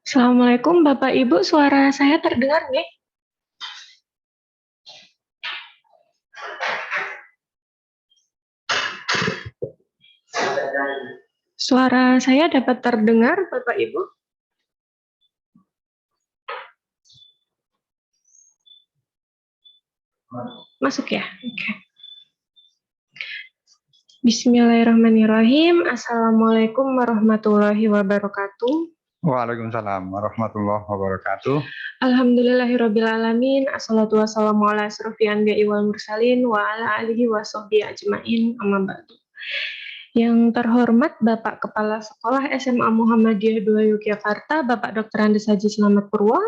Assalamualaikum Bapak Ibu, suara saya terdengar nggih? Suara saya dapat terdengar Bapak Ibu? Masuk ya? Oke. Bismillahirrahmanirrahim. Assalamualaikum warahmatullahi wabarakatuh. Waalaikumsalam warahmatullahi wabarakatuh. Alhamdulillahirrabbilalamin. Assalatu wassalamu ala asrofil anbiya'i wal mursalin wa ala alihi wa sahbihi ajmain, amma ba'du. Yang terhormat Bapak Kepala Sekolah SMA Muhammadiyah 2 Yogyakarta, Bapak Dr. Andes Haji Slamet Purwo.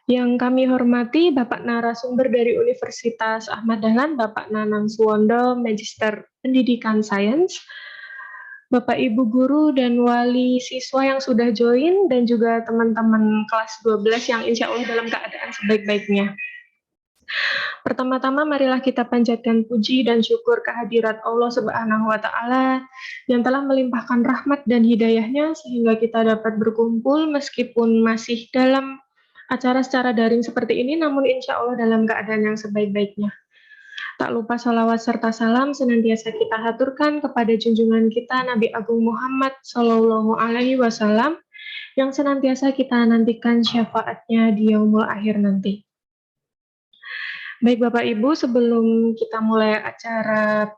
Yang kami hormati Bapak narasumber dari Universitas Ahmad Dahlan, Bapak Nanang Suwondo, Magister Pendidikan Sains, Bapak Ibu guru dan wali siswa yang sudah join, dan juga teman-teman kelas 12 yang insya Allah dalam keadaan sebaik-baiknya. Pertama-tama marilah kita panjatkan puji dan syukur kehadirat Allah Subhanahu wa Ta'ala yang telah melimpahkan rahmat dan hidayahnya sehingga kita dapat berkumpul meskipun masih dalam acara secara daring seperti ini, namun insya Allah dalam keadaan yang sebaik-baiknya. Tak lupa salawat serta salam senantiasa kita haturkan kepada junjungan kita Nabi Agung Muhammad Sallallahu Alaihi Wasallam yang senantiasa kita nantikan syafaatnya di yaumul akhir nanti. Baik Bapak Ibu, sebelum kita mulai acara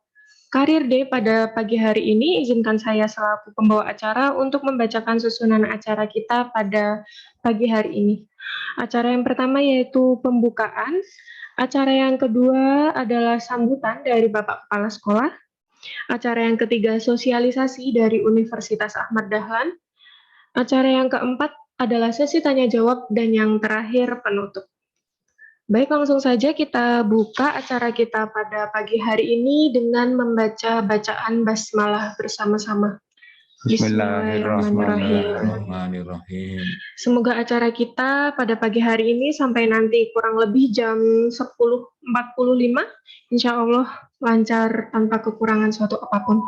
Career Day pada pagi hari ini, izinkan saya selaku pembawa acara untuk membacakan susunan acara kita pada pagi hari ini. Acara yang pertama yaitu pembukaan, acara yang kedua adalah sambutan dari Bapak Kepala Sekolah, acara yang ketiga sosialisasi dari Universitas Ahmad Dahlan, acara yang keempat adalah sesi tanya jawab, dan yang terakhir penutup. Baik, langsung saja kita buka acara kita pada pagi hari ini dengan membaca bacaan basmalah bersama-sama. Bismillahirrahmanirrahim. Semoga acara kita pada pagi hari ini sampai nanti kurang lebih jam 10.45, insya Allah lancar tanpa kekurangan suatu apapun.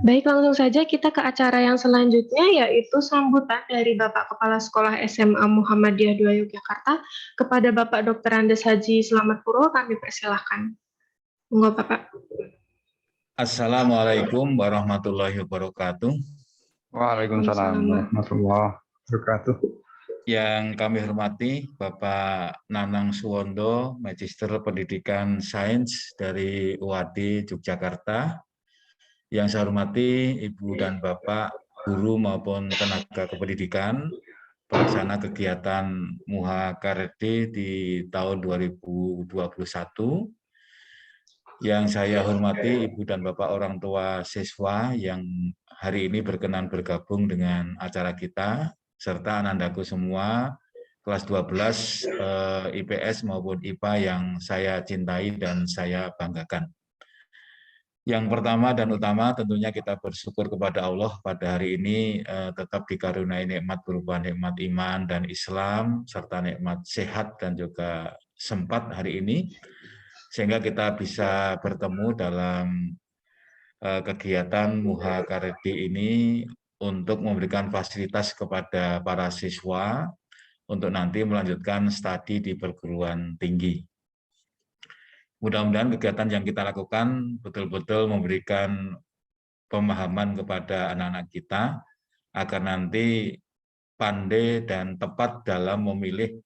Baik, langsung saja kita ke acara yang selanjutnya, yaitu sambutan dari Bapak Kepala Sekolah SMA Muhammadiyah 2 Yogyakarta kepada Bapak Dr. Andes Haji Slamet Purwo. Kami persilahkan. Monggo Bapak. Assalamualaikum warahmatullahi wabarakatuh. Waalaikumsalam warahmatullahi wabarakatuh. Yang kami hormati Bapak Nanang Suwondo, Magister Pendidikan Sains dari UAD Yogyakarta. Yang saya hormati Ibu dan Bapak guru maupun tenaga kependidikan, pelaksana kegiatan Muha Karede di tahun 2021. Yang saya hormati Ibu dan Bapak orang tua siswa yang hari ini berkenan bergabung dengan acara kita, serta anandaku semua, kelas 12 IPS maupun IPA yang saya cintai dan saya banggakan. Yang pertama dan utama tentunya kita bersyukur kepada Allah pada hari ini tetap dikaruniai nikmat berupa nikmat iman dan Islam, serta nikmat sehat dan juga sempat hari ini, sehingga kita bisa bertemu dalam kegiatan Muha Karede ini untuk memberikan fasilitas kepada para siswa untuk nanti melanjutkan studi di perguruan tinggi. Mudah-mudahan kegiatan yang kita lakukan betul-betul memberikan pemahaman kepada anak-anak kita agar nanti pandai dan tepat dalam memilih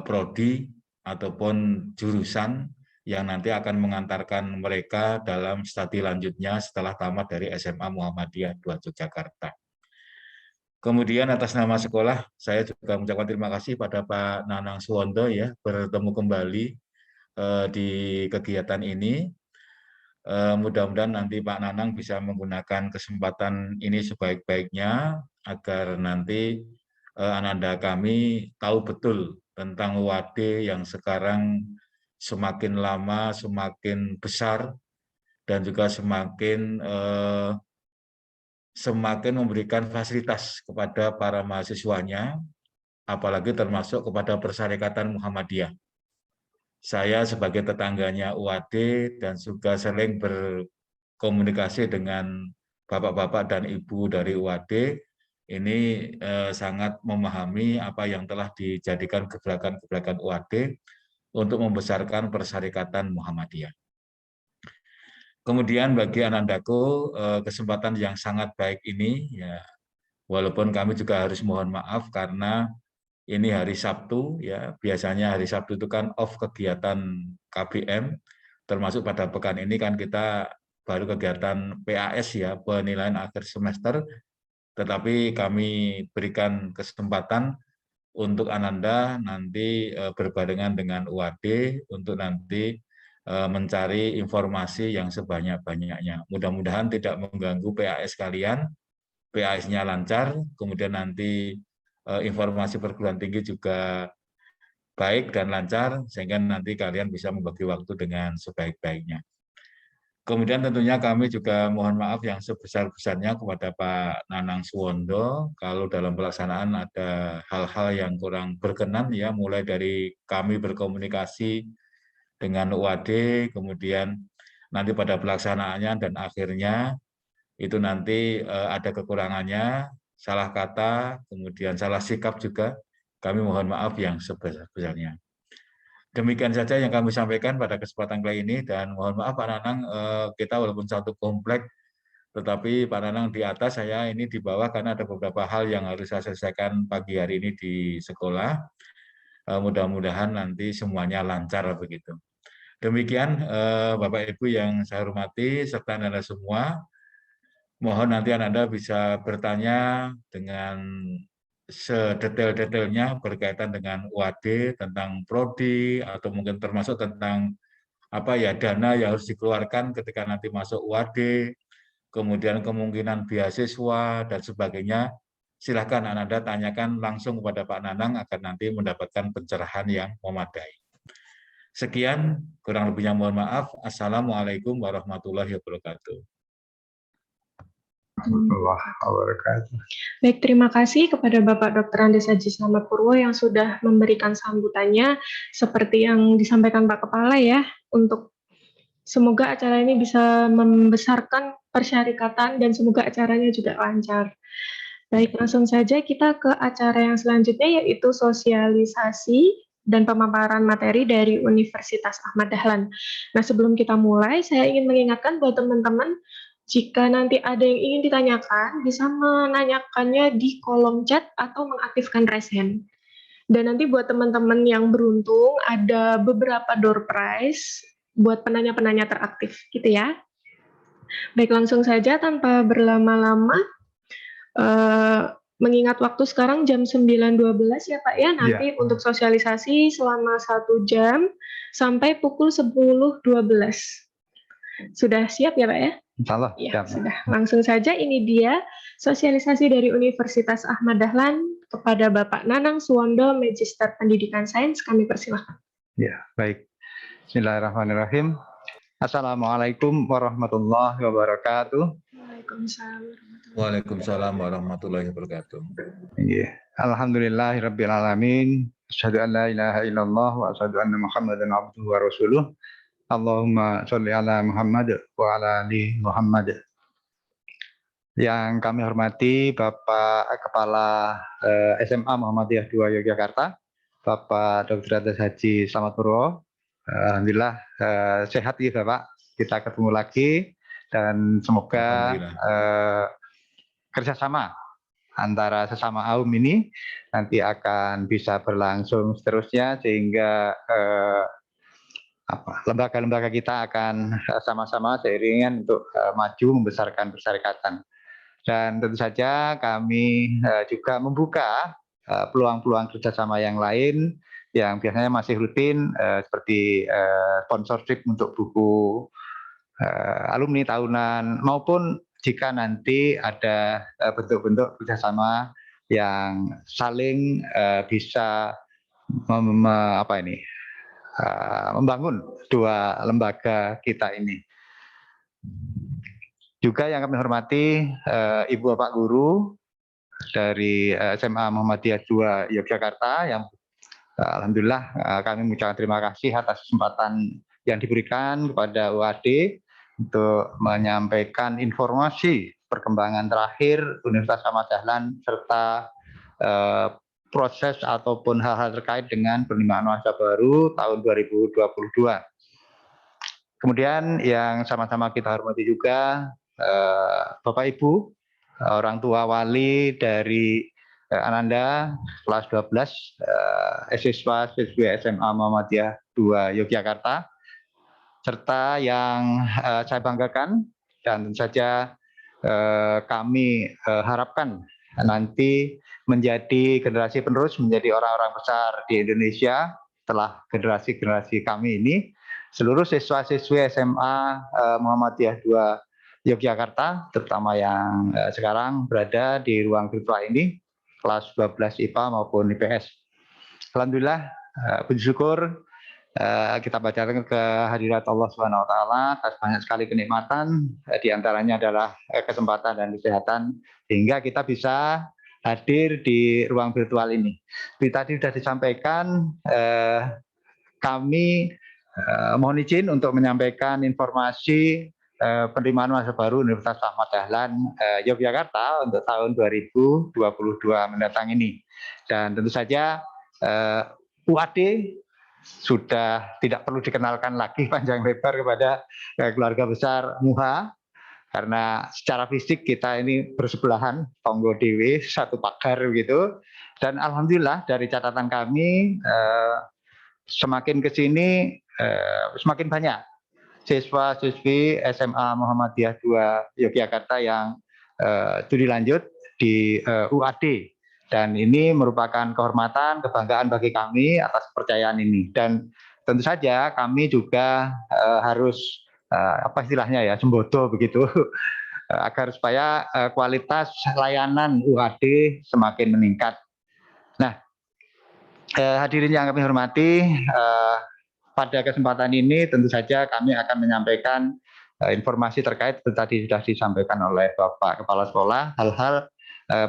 prodi ataupun jurusan yang nanti akan mengantarkan mereka dalam studi lanjutnya setelah tamat dari SMA Muhammadiyah 2 Yogyakarta. Kemudian atas nama sekolah, saya juga mengucapkan terima kasih pada Pak Nanang Suwondo ya, bertemu kembali di kegiatan ini. Mudah-mudahan nanti Pak Nanang bisa menggunakan kesempatan ini sebaik-baiknya agar nanti ananda kami tahu betul tentang UAD yang sekarang semakin lama semakin besar dan juga semakin memberikan fasilitas kepada para mahasiswanya, apalagi termasuk kepada Persyarikatan Muhammadiyah. Saya sebagai tetangganya UAD dan juga sering berkomunikasi dengan Bapak-bapak dan Ibu dari UAD ini sangat memahami apa yang telah dijadikan gebrakan-gebrakan UAD untuk membesarkan Persyarikatan Muhammadiyah. Kemudian bagi Anandaku, kesempatan yang sangat baik ini, ya, walaupun kami juga harus mohon maaf karena ini hari Sabtu, ya, biasanya hari Sabtu itu kan off kegiatan KBM, termasuk pada pekan ini kan kita baru kegiatan PAS, ya, penilaian akhir semester, tetapi kami berikan kesempatan untuk Ananda nanti berbarengan dengan UAD untuk nanti mencari informasi yang sebanyak-banyaknya. Mudah-mudahan tidak mengganggu PAS kalian, PAS-nya lancar, kemudian nanti informasi perguruan tinggi juga baik dan lancar, sehingga nanti kalian bisa membagi waktu dengan sebaik-baiknya. Kemudian tentunya kami juga mohon maaf yang sebesar-besarnya kepada Pak Nanang Suwondo kalau dalam pelaksanaan ada hal-hal yang kurang berkenan, ya, mulai dari kami berkomunikasi dengan UAD, kemudian nanti pada pelaksanaannya dan akhirnya itu nanti ada kekurangannya, salah kata, kemudian salah sikap juga. Kami mohon maaf yang sebesar-besarnya. Demikian saja yang kami sampaikan pada kesempatan kali ini, dan mohon maaf Pak Nanang, kita walaupun satu komplek, tetapi Pak Nanang di atas, saya ini di bawah karena ada beberapa hal yang harus saya selesaikan pagi hari ini di sekolah. Mudah-mudahan nanti semuanya lancar begitu. Demikian Bapak Ibu yang saya hormati serta Anda semua. Mohon nanti Anda bisa bertanya dengan sedetail-detailnya berkaitan dengan UAD, tentang prodi, atau mungkin termasuk tentang apa ya, dana yang harus dikeluarkan ketika nanti masuk UAD, kemudian kemungkinan beasiswa dan sebagainya. Silahkan Anda tanyakan langsung kepada Pak Nanang agar nanti mendapatkan pencerahan yang memadai. Sekian, kurang lebihnya mohon maaf. Assalamualaikum warahmatullahi wabarakatuh. Baik, terima kasih kepada Bapak Dr. Andes Haji Slamet Purwo yang sudah memberikan sambutannya seperti yang disampaikan Pak Kepala, ya, untuk semoga acara ini bisa membesarkan persyarikatan dan semoga acaranya juga lancar. Baik, langsung saja kita ke acara yang selanjutnya, yaitu sosialisasi dan pemaparan materi dari Universitas Ahmad Dahlan. Nah, sebelum kita mulai, saya ingin mengingatkan buat teman-teman, jika nanti ada yang ingin ditanyakan, bisa menanyakannya di kolom chat atau mengaktifkan raise hand. Dan nanti buat teman-teman yang beruntung, ada beberapa door prize buat penanya-penanya teraktif, gitu ya. Baik, langsung saja tanpa berlama-lama, mengingat waktu sekarang jam 9.12 ya Pak, ya, nanti untuk sosialisasi selama 1 jam sampai pukul 10.12. Sudah siap ya Pak, ya? Insyaallah. Ya, sudah. Langsung saja, ini dia sosialisasi dari Universitas Ahmad Dahlan kepada Bapak Nanang Suwondo, Magister Pendidikan Sains. Kami persilahkan. Ya, baik. Bismillahirrahmanirrahim. Assalamualaikum warahmatullahi wabarakatuh. Waalaikumsalam warahmatullahi wabarakatuh. Ya. Alhamdulillahirabbil alamin. Asyhadu an la ilaha illallah wa asyhadu anna Muhammadan abduhu wa rasuluh. Allahumma sholli ala Muhammad wa ala ali Muhammad. Yang kami hormati Bapak Kepala SMA Muhammadiyah 2 Yogyakarta, Bapak Dr. Andes Haji Slamet Purwo. Alhamdulillah sehat ya Bapak. Kita ketemu lagi dan semoga kerjasama antara sesama AUM ini nanti akan bisa berlangsung seterusnya sehingga lembaga-lembaga kita akan sama-sama seiringan untuk maju membesarkan persyarikatan. Dan tentu saja kami juga membuka peluang-peluang kerjasama yang lain yang biasanya masih rutin seperti sponsorship untuk buku alumni tahunan, maupun jika nanti ada bentuk-bentuk kerjasama yang saling bisa membangun dua lembaga kita ini. Juga yang kami hormati Ibu Bapak Guru dari SMA Muhammadiyah 2 Yogyakarta yang alhamdulillah kami mengucapkan terima kasih atas kesempatan yang diberikan kepada UAD untuk menyampaikan informasi perkembangan terakhir Universitas Ahmad Dahlan serta proses ataupun hal-hal terkait dengan penerimaan mahasiswa baru tahun 2022. Kemudian yang sama-sama kita hormati juga Bapak Ibu, orang tua wali dari Ananda kelas 12, siswa-siswi SMA Muhammadiyah 2 Yogyakarta, serta yang saya banggakan dan tentu saja kami harapkan nanti menjadi generasi penerus, menjadi orang-orang besar di Indonesia setelah generasi-generasi kami ini, seluruh siswa-siswi SMA Muhammadiyah 2 Yogyakarta, terutama yang sekarang berada di ruang virtual ini, kelas 12 IPA maupun IPS. Alhamdulillah, puji syukur kita bacakan kehadirat Allah Subhanahu wa taala atas banyak sekali kenikmatan, di antaranya adalah kesempatan dan kesehatan sehingga kita bisa hadir di ruang virtual ini. Seperti tadi sudah disampaikan, kami mohon izin untuk menyampaikan informasi penerimaan mahasiswa baru Universitas Ahmad Dahlan Yogyakarta untuk tahun 2022 mendatang ini. Dan tentu saja UAD sudah tidak perlu dikenalkan lagi panjang lebar kepada keluarga besar MUHA, karena secara fisik kita ini bersebelahan, tonggo dewe, satu pagar begitu. Dan alhamdulillah dari catatan kami semakin ke sini semakin banyak siswa-siswi SMA Muhammadiyah 2 Yogyakarta yang studi lanjut di UAD, dan ini merupakan kehormatan, kebanggaan bagi kami atas kepercayaan ini. Dan tentu saja kami juga harus apa istilahnya ya, sembodo begitu agar supaya kualitas layanan UAD semakin meningkat. Nah, hadirin yang kami hormati, pada kesempatan ini tentu saja kami akan menyampaikan informasi terkait tadi sudah disampaikan oleh Bapak Kepala Sekolah, hal-hal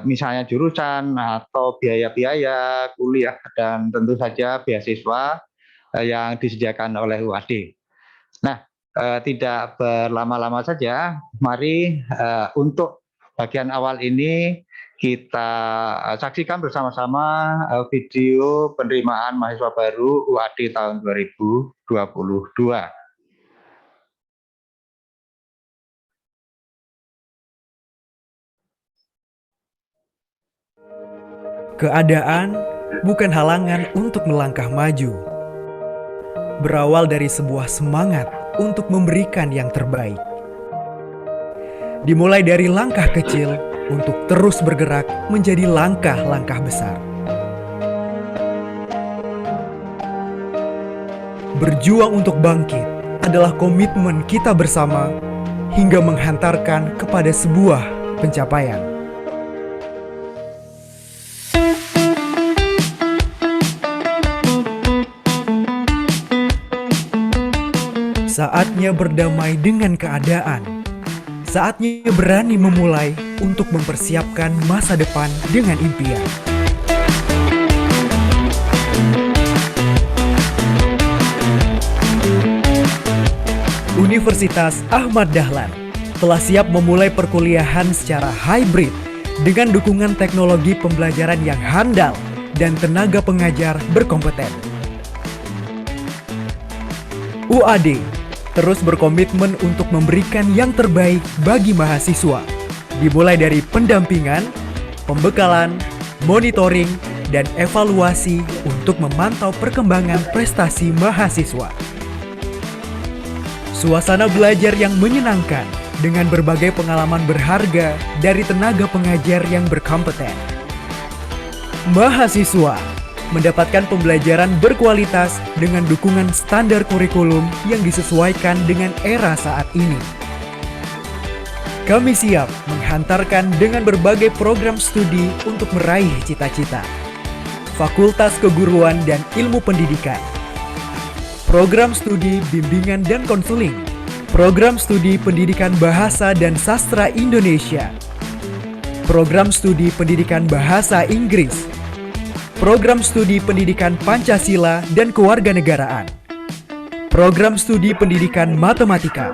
misalnya jurusan atau biaya-biaya kuliah dan tentu saja beasiswa yang disediakan oleh UAD. Nah, tidak berlama-lama saja, mari untuk bagian awal ini kita saksikan bersama-sama video penerimaan mahasiswa baru UAD tahun 2022. Keadaan bukan halangan untuk melangkah maju. Berawal dari sebuah semangat untuk memberikan yang terbaik. Dimulai dari langkah kecil untuk terus bergerak menjadi langkah-langkah besar. Berjuang untuk bangkit adalah komitmen kita bersama hingga menghantarkan kepada sebuah pencapaian. Saatnya berdamai dengan keadaan. Saatnya berani memulai untuk mempersiapkan masa depan dengan impian. Universitas Ahmad Dahlan telah siap memulai perkuliahan secara hybrid dengan dukungan teknologi pembelajaran yang handal dan tenaga pengajar berkompeten. UAD terus berkomitmen untuk memberikan yang terbaik bagi mahasiswa, dimulai dari pendampingan, pembekalan, monitoring, dan evaluasi untuk memantau perkembangan prestasi mahasiswa. Suasana belajar yang menyenangkan dengan berbagai pengalaman berharga dari tenaga pengajar yang berkompeten. Mahasiswa mendapatkan pembelajaran berkualitas dengan dukungan standar kurikulum yang disesuaikan dengan era saat ini. Kami siap menghantarkan dengan berbagai program studi untuk meraih cita-cita. Fakultas Keguruan dan Ilmu Pendidikan, program studi bimbingan dan konseling, program studi pendidikan bahasa dan sastra Indonesia, program studi pendidikan bahasa Inggris, program studi pendidikan Pancasila dan Kewarganegaraan, program studi pendidikan Matematika,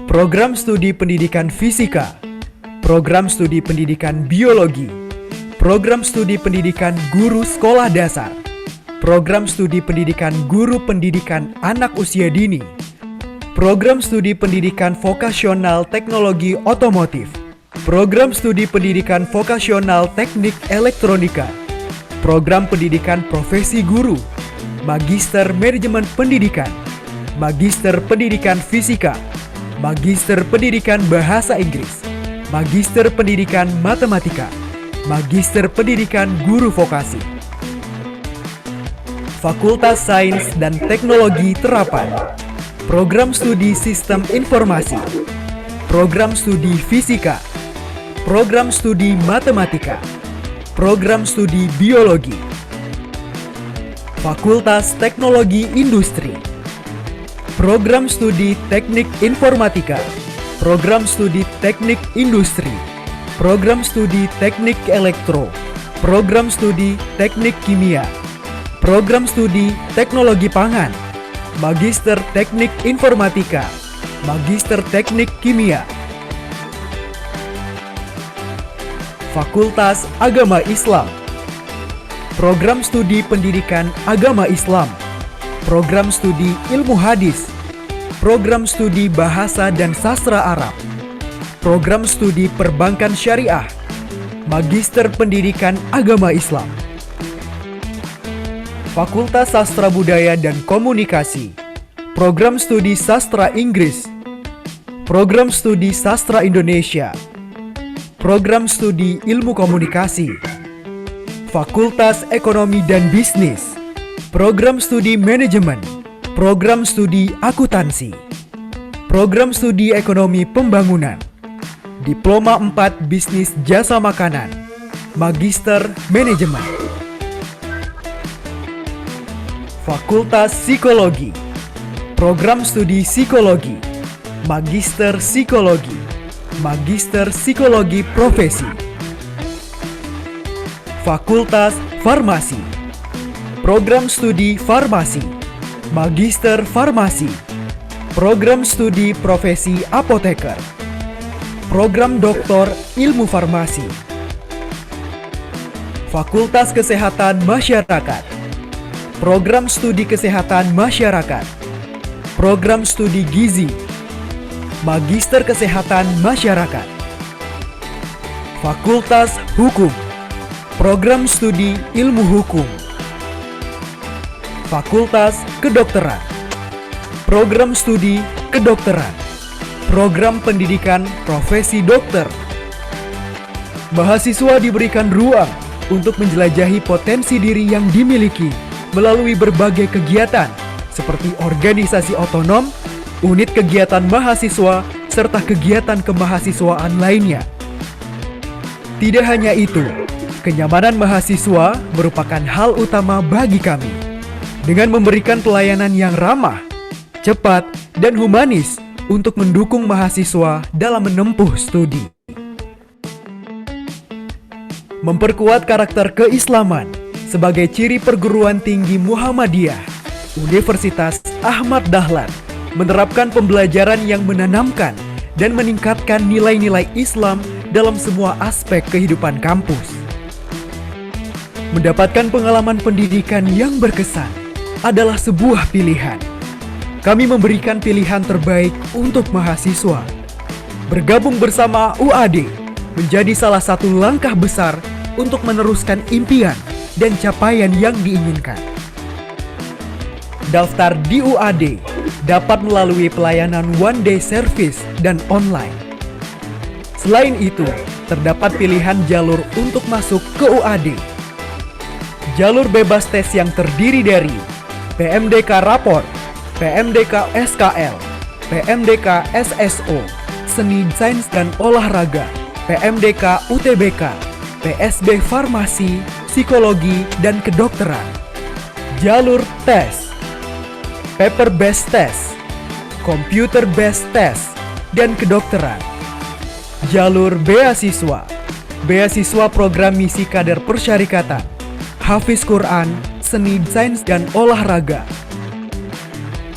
program studi pendidikan Fisika, program studi pendidikan biologi, program studi pendidikan guru sekolah dasar, program studi pendidikan guru pendidikan anak usia dini, program studi pendidikan vokasional teknologi otomotif, program studi pendidikan vokasional teknik elektronika, program pendidikan profesi guru, magister manajemen pendidikan, magister pendidikan fisika, magister pendidikan bahasa Inggris, magister pendidikan matematika, magister pendidikan guru vokasi, Fakultas Sains dan Teknologi Terapan, program studi Sistem Informasi, program studi Fisika, program studi Matematika, program studi Biologi, Fakultas Teknologi Industri, program studi Teknik Informatika, program studi Teknik Industri, program studi Teknik Elektro, program studi Teknik Kimia, program studi Teknologi Pangan, Magister Teknik Informatika, Magister Teknik Kimia, Fakultas Agama Islam, program studi Pendidikan Agama Islam, program studi Ilmu Hadis, program studi Bahasa dan Sastra Arab, program studi Perbankan Syariah, Magister Pendidikan Agama Islam, Fakultas Sastra Budaya dan Komunikasi, program studi Sastra Inggris, program studi Sastra Indonesia, program studi Ilmu Komunikasi, Fakultas Ekonomi dan Bisnis, program studi Manajemen, program studi Akuntansi, program studi Ekonomi Pembangunan, Diploma 4 Bisnis Jasa Makanan, Magister Manajemen, Fakultas Psikologi, program studi Psikologi, Magister Psikologi, Magister Psikologi Profesi, Fakultas Farmasi, program studi Farmasi, Magister Farmasi, program studi Profesi Apoteker, program Doktor Ilmu Farmasi, Fakultas Kesehatan Masyarakat, program studi Kesehatan Masyarakat, program studi Gizi, Magister Kesehatan Masyarakat, Fakultas Hukum, program studi Ilmu Hukum, Fakultas Kedokteran, program studi Kedokteran, program pendidikan profesi dokter. Mahasiswa diberikan ruang untuk menjelajahi potensi diri yang dimiliki melalui berbagai kegiatan seperti organisasi otonom, unit kegiatan mahasiswa, serta kegiatan kemahasiswaan lainnya. Tidak hanya itu, kenyamanan mahasiswa merupakan hal utama bagi kami. Dengan memberikan pelayanan yang ramah, cepat, dan humanis untuk mendukung mahasiswa dalam menempuh studi. Memperkuat karakter keislaman sebagai ciri perguruan tinggi Muhammadiyah, Universitas Ahmad Dahlan menerapkan pembelajaran yang menanamkan dan meningkatkan nilai-nilai Islam dalam semua aspek kehidupan kampus. Mendapatkan pengalaman pendidikan yang berkesan adalah sebuah pilihan. Kami memberikan pilihan terbaik untuk mahasiswa. Bergabung bersama UAD menjadi salah satu langkah besar untuk meneruskan impian dan capaian yang diinginkan. Daftar di UAD dapat melalui pelayanan one day service dan online. Selain itu, terdapat pilihan jalur untuk masuk ke UAD. Jalur bebas tes yang terdiri dari PMDK Rapor, PMDK SKL, PMDK SSO, Seni Sains dan Olahraga, PMDK UTBK, PSB Farmasi, Psikologi, dan Kedokteran. Jalur tes, paper based test, computer based test, dan kedokteran. Jalur beasiswa, beasiswa program misi kader persyarikatan, Hafiz Quran, Seni Sains dan Olahraga,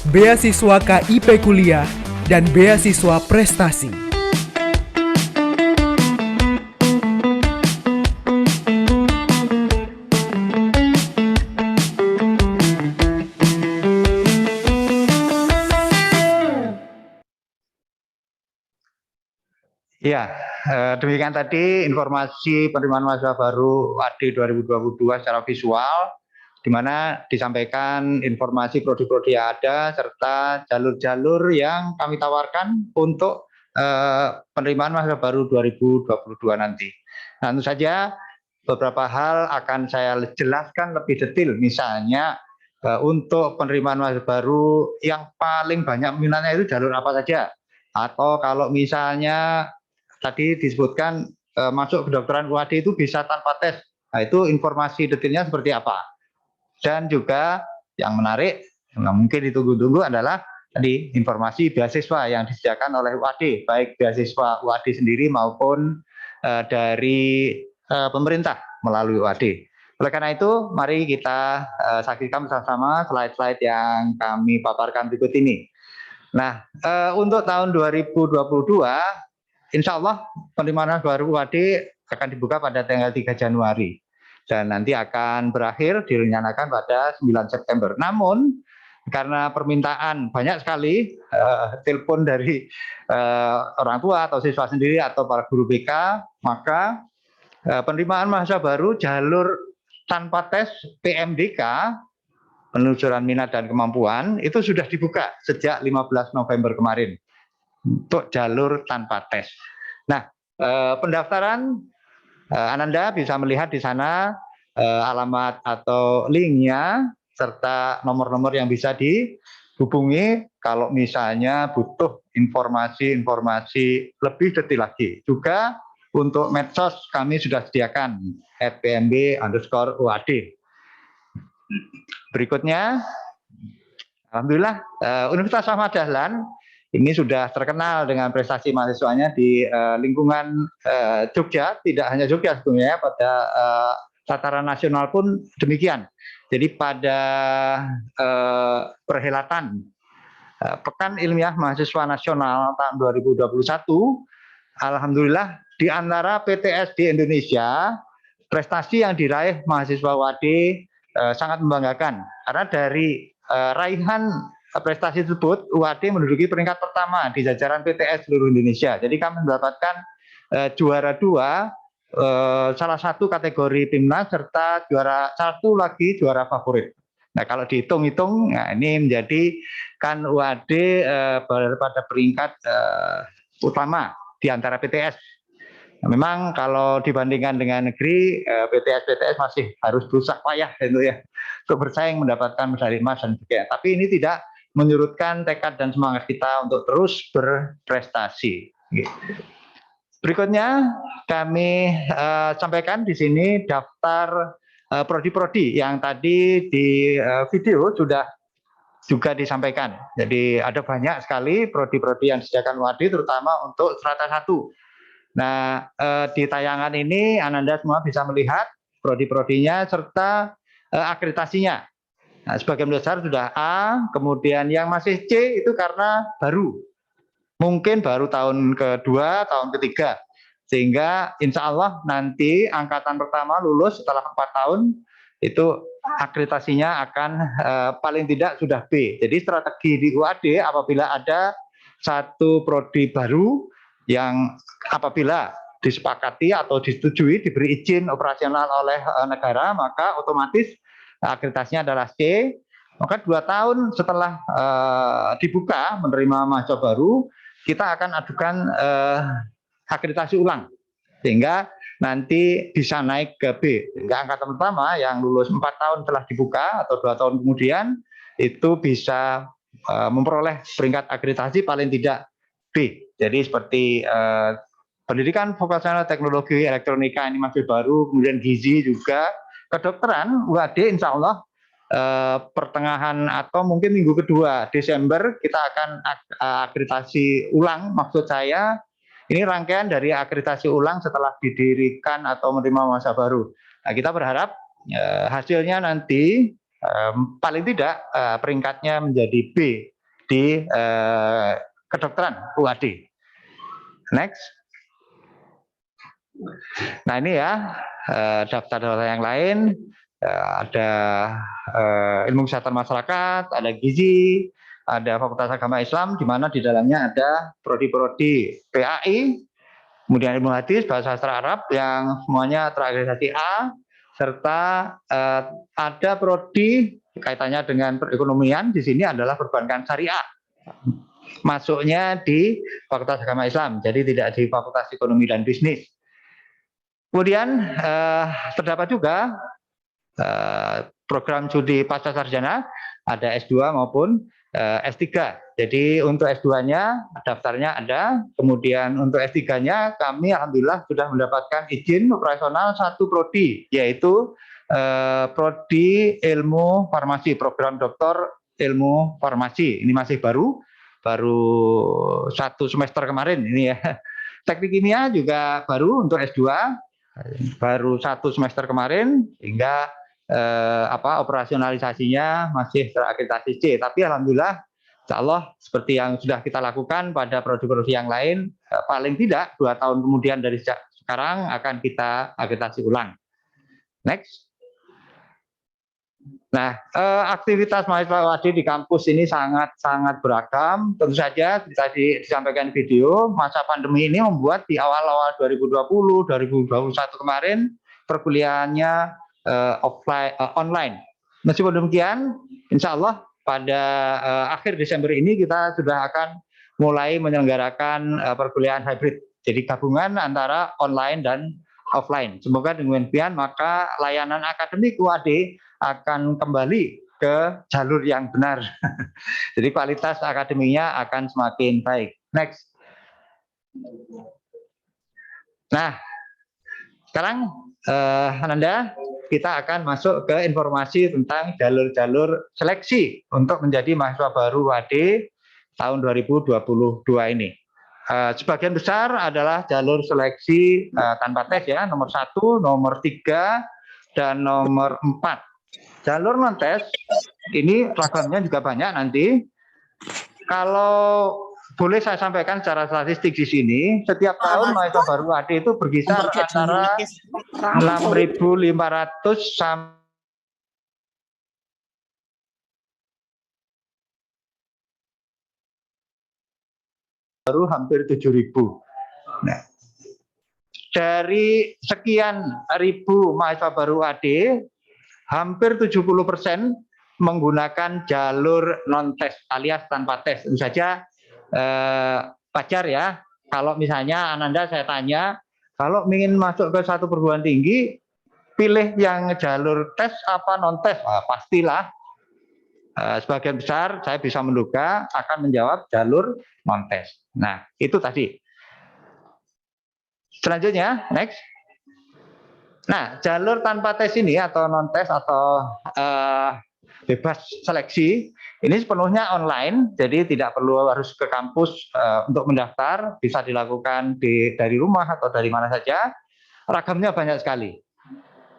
beasiswa KIP kuliah, dan beasiswa prestasi. Ya, demikian tadi informasi penerimaan mahasiswa baru UAD 2022 secara visual, di mana disampaikan informasi prodi-prodi yang ada serta jalur-jalur yang kami tawarkan untuk penerimaan mahasiswa baru 2022 nanti. Nah, tentu saja beberapa hal akan saya jelaskan lebih detail, misalnya untuk penerimaan mahasiswa baru yang paling banyak minatnya itu jalur apa saja, atau kalau misalnya tadi disebutkan masuk kedokteran UAD itu bisa tanpa tes. Nah, itu informasi detailnya seperti apa. Dan juga yang menarik, yang mungkin ditunggu-tunggu adalah tadi informasi beasiswa yang disediakan oleh UAD, baik beasiswa UAD sendiri maupun dari pemerintah melalui UAD. Oleh karena itu, mari kita saksikan bersama-sama slide-slide yang kami paparkan berikut ini. Nah, untuk tahun 2022, insya Allah penerimaan baru UAD akan dibuka pada tanggal 3 Januari dan nanti akan berakhir direncanakan pada 9 September. Namun karena permintaan banyak sekali telepon dari orang tua atau siswa sendiri atau para guru BK, maka penerimaan mahasiswa baru jalur tanpa tes PMDK, penelusuran minat dan kemampuan, itu sudah dibuka sejak 15 November kemarin untuk jalur tanpa tes. Nah, pendaftaran Ananda bisa melihat di sana alamat atau linknya serta nomor-nomor yang bisa dihubungi kalau misalnya butuh informasi lebih detail lagi. Juga untuk medsos kami sudah sediakan @pmb_uad. Berikutnya, alhamdulillah Universitas Ahmad Dahlan ini sudah terkenal dengan prestasi mahasiswanya di lingkungan Jogja, tidak hanya Jogja sebetulnya, pada tataran nasional pun demikian. Jadi pada perhelatan Pekan Ilmiah Mahasiswa Nasional tahun 2021, alhamdulillah di antara PTS di Indonesia, prestasi yang diraih mahasiswa UAD sangat membanggakan, karena dari raihan prestasi tersebut, UAD menduduki peringkat pertama di jajaran PTS seluruh Indonesia. Jadi kami mendapatkan juara 2, salah satu kategori timnas, serta juara 1 lagi juara favorit. Nah, kalau dihitung-hitung, nah ini menjadikan UAD pada peringkat utama di antara PTS. Nah, memang kalau dibandingkan dengan negeri, PTS masih harus berusaha payah itu ya untuk bersaing mendapatkan medali emas dan sebagainya. Tapi ini tidak menyurutkan tekad dan semangat kita untuk terus berprestasi. Berikutnya kami sampaikan di sini daftar prodi-prodi yang tadi di video sudah juga disampaikan. Jadi ada banyak sekali prodi-prodi yang disediakan UAD, terutama untuk strata 1. Nah, di tayangan ini Ananda semua bisa melihat prodi-prodinya serta akreditasinya. Nah, sebagian besar sudah A, kemudian yang masih C itu karena baru. Mungkin baru tahun kedua, tahun ketiga. Sehingga insya Allah nanti angkatan pertama lulus setelah 4 tahun, itu akreditasinya akan paling tidak sudah B. Jadi strategi di UAD apabila ada satu prodi baru yang apabila disepakati atau disetujui diberi izin operasional oleh negara, maka otomatis akreditasinya adalah C. Maka 2 tahun setelah dibuka menerima mahasiswa baru, kita akan ajukan akreditasi ulang sehingga nanti bisa naik ke B. Sehingga angkatan pertama yang lulus 4 tahun setelah dibuka atau 2 tahun kemudian itu bisa memperoleh peringkat akreditasi paling tidak B. Jadi seperti pendidikan vokasional teknologi elektronika ini masih baru, kemudian gizi juga. Kedokteran UAD insya Allah pertengahan atau mungkin minggu kedua Desember kita akan akreditasi ulang. Maksud saya ini rangkaian dari akreditasi ulang setelah didirikan atau menerima mahasiswa baru. Nah, kita berharap hasilnya nanti paling tidak peringkatnya menjadi B di kedokteran UAD. Next. Nah ini ya daftar-daftar yang lain, ada ilmu kesehatan masyarakat, ada gizi, ada Fakultas Agama Islam, di mana di dalamnya ada prodi-prodi PAI, kemudian ilmu hadis, bahasa sastra Arab yang semuanya terakreditasi A, serta ada prodi kaitannya dengan perekonomian di sini adalah perbankan syariah. Masuknya di Fakultas Agama Islam, jadi tidak di Fakultas Ekonomi dan Bisnis. Kemudian terdapat juga program studi pasca sarjana, ada S2 maupun S3. Jadi untuk S2-nya daftarnya ada, kemudian untuk S3-nya kami alhamdulillah sudah mendapatkan izin operasional satu prodi, yaitu prodi ilmu farmasi, program doktor ilmu farmasi. Ini masih baru 1 semester kemarin ini ya. Teknik kimia juga baru untuk S2, baru 1 semester kemarin, hingga operasionalisasinya masih terakreditasi C. Tapi alhamdulillah, insya Allah seperti yang sudah kita lakukan pada prodi-prodi yang lain, paling tidak 2 tahun kemudian dari sekarang akan kita akreditasi ulang. Next. Nah, aktivitas mahasiswa UAD di kampus ini sangat beragam. Tentu saja tadi disampaikan video, masa pandemi ini membuat di awal-awal 2020, 2021 kemarin perkuliahannya online. Meskipun demikian, insya Allah pada akhir Desember ini kita sudah akan mulai menyelenggarakan perkuliahan hybrid. Jadi gabungan antara online dan offline. Semoga dengan demikian maka layanan akademik UAD akan kembali ke jalur yang benar. Jadi kualitas akademinya akan semakin baik. Next. Nah, sekarang Ananda, kita akan masuk ke informasi tentang jalur-jalur seleksi untuk menjadi mahasiswa baru UAD tahun 2022 ini. Sebagian besar adalah jalur seleksi tanpa tes ya, nomor 1, nomor 3, dan nomor 4. Jalur non tes ini ragamnya juga banyak nanti. Kalau boleh saya sampaikan secara statistik di sini, setiap tahun mahasiswa baru UAD itu berkisar antara 6.500 sampai baru hampir 7.000. Nah, dari sekian ribu mahasiswa baru UAD, hampir 70% menggunakan jalur non tes alias tanpa tes. Tentu saja wajar ya, kalau misalnya Ananda saya tanya, kalau ingin masuk ke satu perguruan tinggi, pilih yang jalur tes apa non tes? Pastilah sebagian besar saya bisa menduga akan menjawab jalur non tes. Nah, itu tadi. Selanjutnya, next. Nah, jalur tanpa tes ini atau non tes atau bebas seleksi ini sepenuhnya online, jadi tidak perlu harus ke kampus untuk mendaftar, bisa dilakukan dari rumah atau dari mana saja. Ragamnya banyak sekali.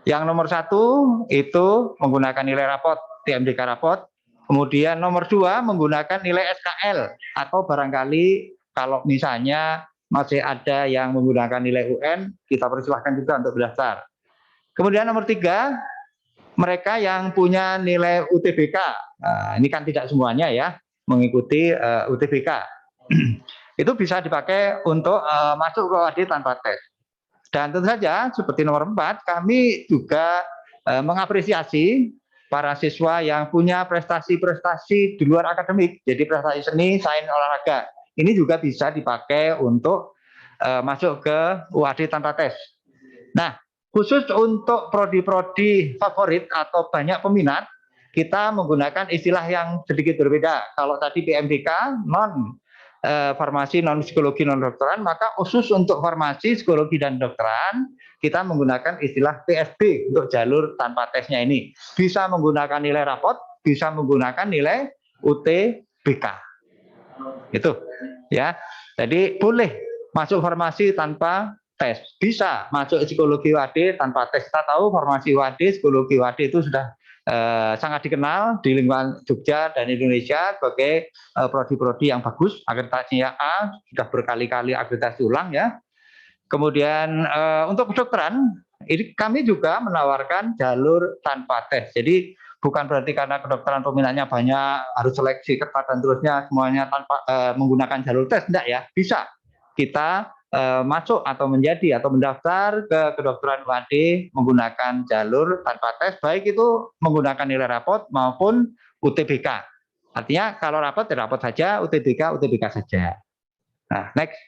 Yang nomor 1 itu menggunakan nilai rapot, TMDK rapot. Kemudian nomor 2 menggunakan nilai SKL atau barangkali kalau misalnya masih ada yang menggunakan nilai UN, kita persilahkan juga untuk berdaftar. Kemudian nomor 3, mereka yang punya nilai UTBK. Nah, ini kan tidak semuanya ya mengikuti UTBK. Itu bisa dipakai untuk masuk ke UAD tanpa tes. Dan tentu saja seperti nomor 4, kami juga mengapresiasi para siswa yang punya prestasi-prestasi di luar akademik, jadi prestasi seni, sains, olahraga. Ini juga bisa dipakai untuk masuk ke UAD tanpa tes. Nah, khusus untuk prodi-prodi favorit atau banyak peminat, kita menggunakan istilah yang sedikit berbeda. Kalau tadi PMDK, non farmasi, non psikologi, non dokteran, maka khusus untuk farmasi, psikologi, dan dokteran, kita menggunakan istilah PSB untuk jalur tanpa tesnya ini. Bisa menggunakan nilai rapot, bisa menggunakan nilai UTBK. Itu ya. Jadi boleh masuk farmasi tanpa tes, bisa masuk psikologi UAD tanpa tes. Kita tahu farmasi UAD, psikologi UAD itu sudah sangat dikenal di lingkungan Jogja dan Indonesia sebagai prodi-prodi yang bagus. Akreditasinya A, sudah berkali-kali akreditasi ulang ya. Kemudian untuk kedokteran, ini kami juga menawarkan jalur tanpa tes. Jadi bukan berarti karena kedokteran peminatnya banyak harus seleksi ketat dan terusnya semuanya tanpa menggunakan jalur tes, enggak ya. Bisa kita masuk atau menjadi atau mendaftar ke kedokteran UAD menggunakan jalur tanpa tes, baik itu menggunakan nilai rapot maupun UTBK. Artinya kalau rapot ya rapot saja, UTBK saja. Nah, next.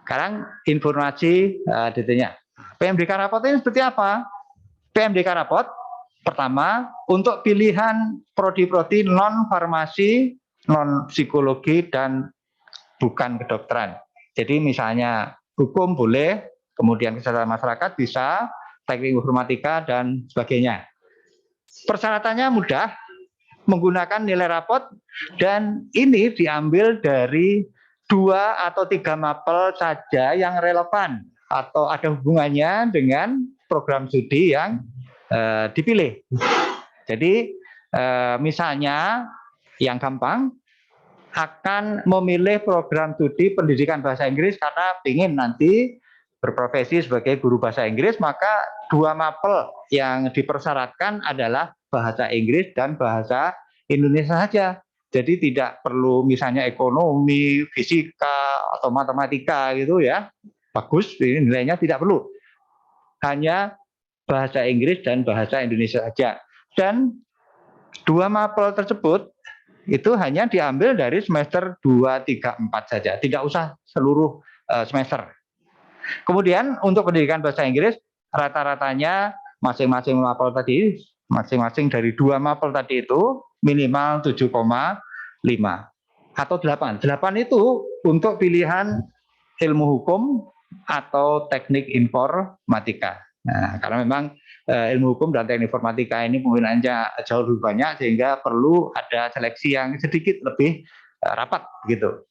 Sekarang informasi detailnya. PMDK rapot ini seperti apa? PMDK rapot pertama untuk pilihan prodi-prodi non farmasi, non psikologi dan bukan kedokteran. Jadi misalnya hukum boleh, kemudian kesehatan masyarakat bisa, teknik informatika dan sebagainya. Persyaratannya mudah, menggunakan nilai rapot, dan ini diambil dari 2 atau 3 mapel saja yang relevan atau ada hubungannya dengan program studi yang dipilih. Jadi misalnya yang gampang, akan memilih program studi pendidikan bahasa Inggris karena ingin nanti berprofesi sebagai guru bahasa Inggris, maka 2 mapel yang dipersyaratkan adalah bahasa Inggris dan bahasa Indonesia saja. Jadi tidak perlu misalnya ekonomi, fisika, atau matematika gitu ya. Bagus, ini nilainya tidak perlu. Hanya bahasa Inggris dan bahasa Indonesia saja. Dan 2 mapel tersebut itu hanya diambil dari semester 2, 3, 4 saja. Tidak usah seluruh semester. Kemudian untuk pendidikan bahasa Inggris, rata-ratanya masing-masing mapel tadi, masing-masing dari 2 mapel tadi itu minimal 7,5 atau 8. 8 itu untuk pilihan ilmu hukum atau teknik informatika. Nah, karena memang ilmu hukum dan teknik informatika ini penggunaannya jauh lebih banyak sehingga perlu ada seleksi yang sedikit lebih rapat gitu.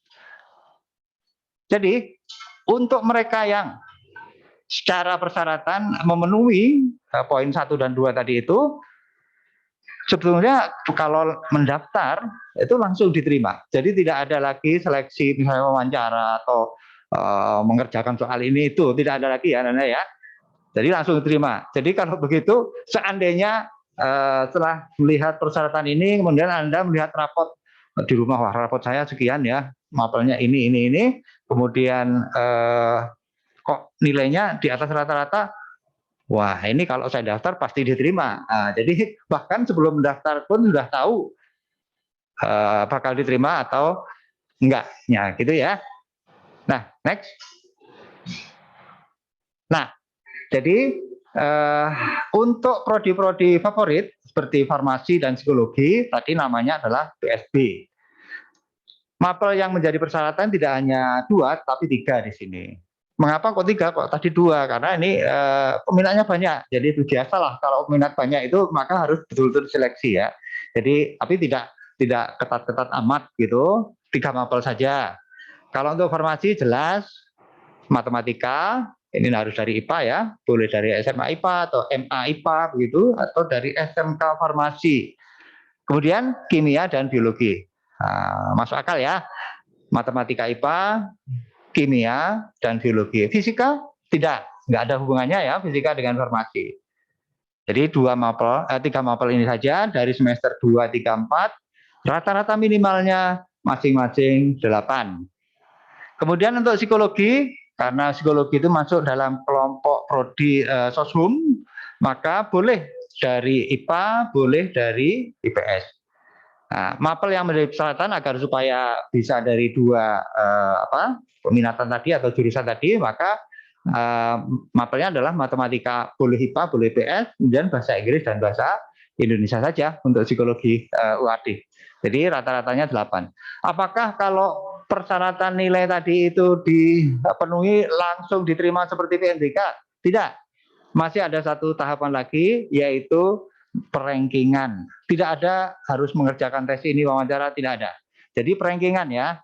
Jadi untuk mereka yang secara persyaratan memenuhi poin 1 dan 2 tadi itu, sebetulnya kalau mendaftar itu langsung diterima. Jadi tidak ada lagi seleksi misalnya wawancara atau mengerjakan soal ini itu, tidak ada lagi ya Nana ya. Jadi langsung diterima. Jadi kalau begitu, seandainya setelah melihat persyaratan ini, kemudian Anda melihat rapot di rumah, wah rapot saya sekian ya, mapelnya ini, kemudian kok nilainya di atas rata-rata, wah ini kalau saya daftar pasti diterima. Nah, jadi bahkan sebelum mendaftar pun sudah tahu bakal diterima atau enggaknya gitu ya. Nah, next. Nah, jadi untuk prodi-prodi favorit seperti farmasi dan psikologi tadi namanya adalah PSB. Mapel yang menjadi persyaratan tidak hanya 2 tapi 3 di sini. Mengapa kok 3? Kok tadi 2? Karena ini peminatnya banyak. Jadi itu biasalah kalau peminat banyak itu maka harus betul-betul seleksi ya. Jadi tapi tidak ketat-ketat amat gitu. 3 mapel saja. Kalau untuk farmasi jelas matematika, ini harus dari IPA ya, boleh dari SMA IPA atau MA IPA begitu, atau dari SMK Farmasi. Kemudian kimia dan biologi, masuk akal ya, matematika IPA, kimia dan biologi. Fisika nggak ada hubungannya ya, fisika dengan farmasi. Jadi 3 mapel ini saja dari semester 2, 3, 4, rata-rata minimalnya masing-masing 8. Kemudian untuk psikologi, karena psikologi itu masuk dalam kelompok prodi soshum, maka boleh dari IPA, boleh dari IPS. Nah, mapel yang menjadi persyaratan agar supaya bisa dari 2 peminatan tadi atau jurusan tadi, maka mapelnya adalah matematika boleh IPA, boleh IPS, kemudian bahasa Inggris dan bahasa Indonesia saja untuk psikologi UAD. Jadi rata-ratanya 8. Apakah kalau persyaratan nilai tadi itu dipenuhi langsung diterima seperti PMDK? Tidak. Masih ada satu tahapan lagi, yaitu perangkingan. Tidak ada harus mengerjakan tes ini, wawancara, tidak ada. Jadi perangkingan ya.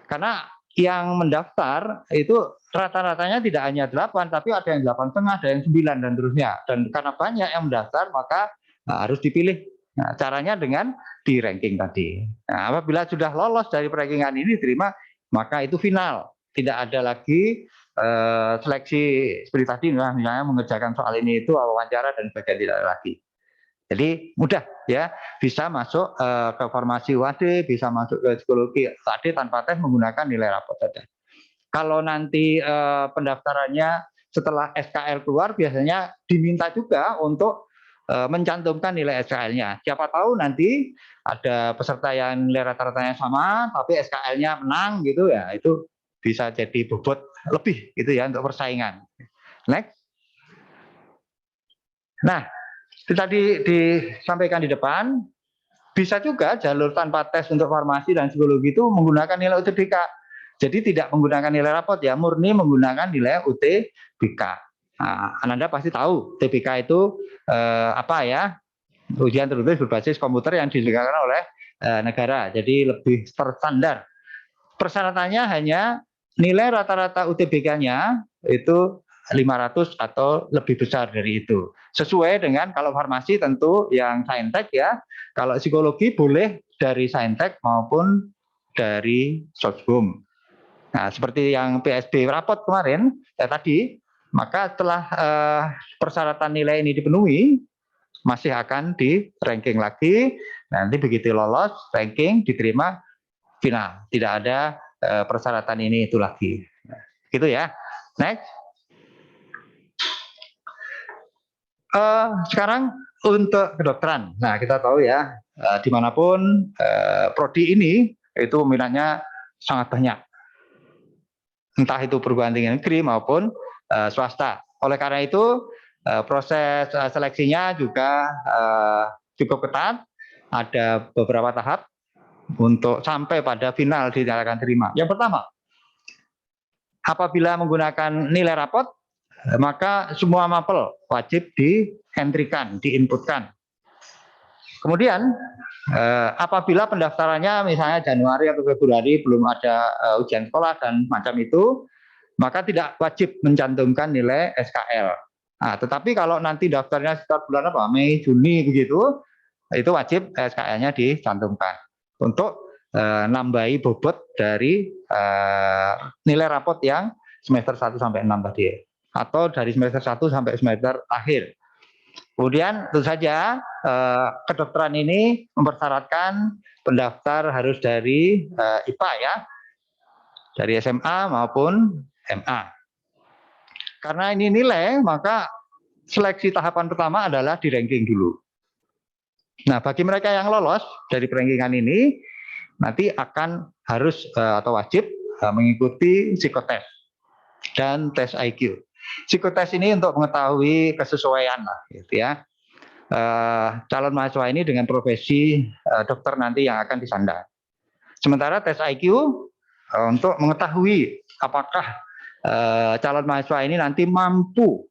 Karena yang mendaftar itu rata-ratanya tidak hanya 8, tapi ada yang 8,5, ada yang 9 dan terusnya. Dan karena banyak yang mendaftar, maka harus dipilih. Nah, caranya dengan di ranking tadi. Nah, apabila sudah lolos dari rankingan ini diterima, maka itu final. Tidak ada lagi seleksi seperti tadi, misalnya mengerjakan soal ini itu wawancara dan sebagainya, tidak ada lagi. Jadi mudah ya, bisa masuk ke farmasi UAD, bisa masuk ke psikologi UAD tanpa tes menggunakan nilai rapot saja. Kalau nanti pendaftarannya setelah SKL keluar, biasanya diminta juga untuk mencantumkan nilai SKL-nya. Siapa tahu nanti ada peserta yang nilai rata-ratanya sama, tapi SKL-nya menang gitu ya, itu bisa jadi bobot lebih gitu ya untuk persaingan. Next. Nah, itu tadi disampaikan di depan, bisa juga jalur tanpa tes untuk farmasi dan psikologi itu menggunakan nilai UTBK. Jadi tidak menggunakan nilai rapot ya, murni menggunakan nilai UTBK. Nah, Anda pasti tahu UTBK itu apa ya? Ujian tertulis berbasis komputer yang diselenggarakan oleh negara. Jadi lebih terstandar. Persyaratannya hanya nilai rata-rata UTBK-nya itu 500 atau lebih besar dari itu. Sesuai dengan kalau farmasi tentu yang saintek ya. Kalau psikologi boleh dari saintek maupun dari Soshum. Nah, seperti yang PSB rapot kemarin ya tadi, maka setelah persyaratan nilai ini dipenuhi, masih akan di ranking lagi. Nanti begitu lolos ranking diterima final. Tidak ada persyaratan ini itu lagi. Gitu ya. Next. Sekarang untuk kedokteran. Nah, kita tahu ya, dimanapun prodi ini itu minatnya sangat banyak. Entah itu perguruan tinggi negeri maupun swasta. Oleh karena itu, proses seleksinya juga cukup ketat. Ada beberapa tahap untuk sampai pada final dinyatakan terima. Yang pertama, apabila menggunakan nilai rapot, maka semua mapel wajib di-entrykan, di-inputkan. Kemudian apabila pendaftarannya misalnya Januari atau Februari belum ada ujian sekolah dan macam itu, maka tidak wajib mencantumkan nilai SKL. Nah, tetapi kalau nanti daftarnya sekitar bulan apa, Mei, Juni begitu, itu wajib SKL-nya dicantumkan untuk nambahi bobot dari nilai rapot yang semester 1 sampai 6 tadi, atau dari semester 1 sampai semester akhir. Kemudian tentu saja kedokteran ini mempersyaratkan pendaftar harus dari IPA ya, dari SMA maupun MA. Karena ini nilai, maka seleksi tahapan pertama adalah di ranking dulu. Nah, bagi mereka yang lolos dari perankingan ini, nanti akan harus atau wajib mengikuti psikotes dan tes IQ. Psikotes ini untuk mengetahui kesesuaian lah, gitu ya. Calon mahasiswa ini dengan profesi dokter nanti yang akan disandang. Sementara tes IQ untuk mengetahui apakah calon mahasiswa ini nanti mampu,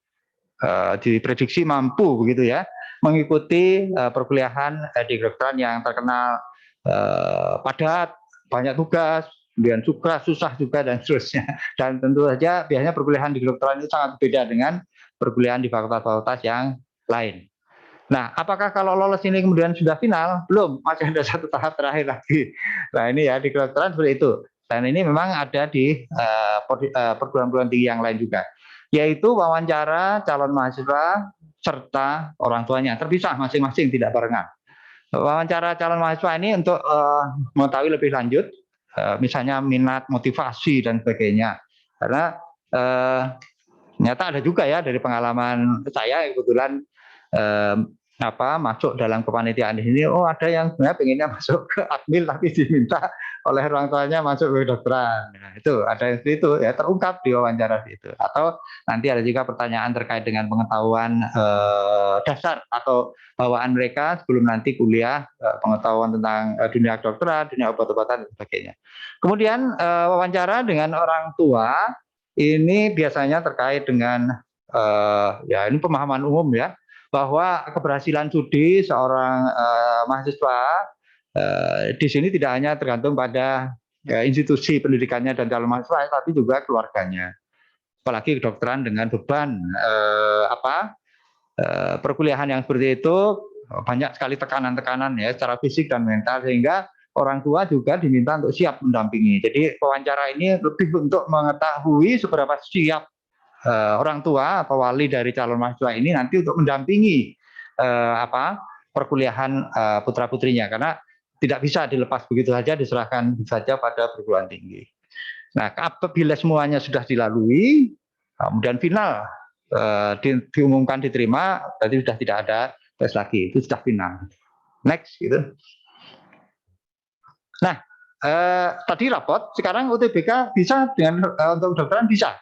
diprediksi mampu begitu ya, mengikuti perkuliahan di kedokteran yang terkenal padat, banyak tugas, kemudian susah juga dan seterusnya. Dan tentu saja biasanya perkuliahan di kedokteran itu sangat berbeda dengan perkuliahan di fakultas-fakultas yang lain. Nah, apakah kalau lolos ini kemudian sudah final? Belum, masih ada satu tahap terakhir lagi. Nah, ini ya di kedokteran seperti itu. Dan ini memang ada di perguruan-perguruan tinggi yang lain juga, yaitu wawancara calon mahasiswa serta orang tuanya, terpisah masing-masing, tidak barengan. Wawancara calon mahasiswa ini untuk mengetahui lebih lanjut, misalnya minat, motivasi dan sebagainya. Karena ternyata ada juga ya dari pengalaman saya kebetulan masuk dalam kepanitiaan di sini. Oh, ada yang sebenarnya pengennya masuk ke admil tapi diminta oleh orang tuanya masuk ke kedokteran. Nah, itu ada yang seperti itu ya, terungkap di wawancara itu. Atau nanti ada juga pertanyaan terkait dengan pengetahuan dasar atau bawaan mereka sebelum nanti kuliah, pengetahuan tentang dunia kedokteran, dunia obat-obatan dan sebagainya. Kemudian wawancara dengan orang tua ini biasanya terkait dengan ya ini pemahaman umum ya, bahwa keberhasilan studi seorang mahasiswa di sini tidak hanya tergantung pada institusi pendidikannya dan calon mahasiswa, tapi juga keluarganya. Apalagi kedokteran dengan beban perkuliahan yang seperti itu, banyak sekali tekanan-tekanan ya secara fisik dan mental, sehingga orang tua juga diminta untuk siap mendampingi. Jadi wawancara ini lebih untuk mengetahui seberapa siap orang tua atau wali dari calon mahasiswa ini nanti untuk mendampingi perkuliahan putra-putrinya, karena tidak bisa dilepas begitu saja, diserahkan saja pada perguruan tinggi. Nah, apabila semuanya sudah dilalui, kemudian final diumumkan diterima, berarti sudah tidak ada tes lagi, itu sudah final. Next, gitu. Nah, tadi rapot, sekarang UTBK bisa dengan untuk kedokteran bisa.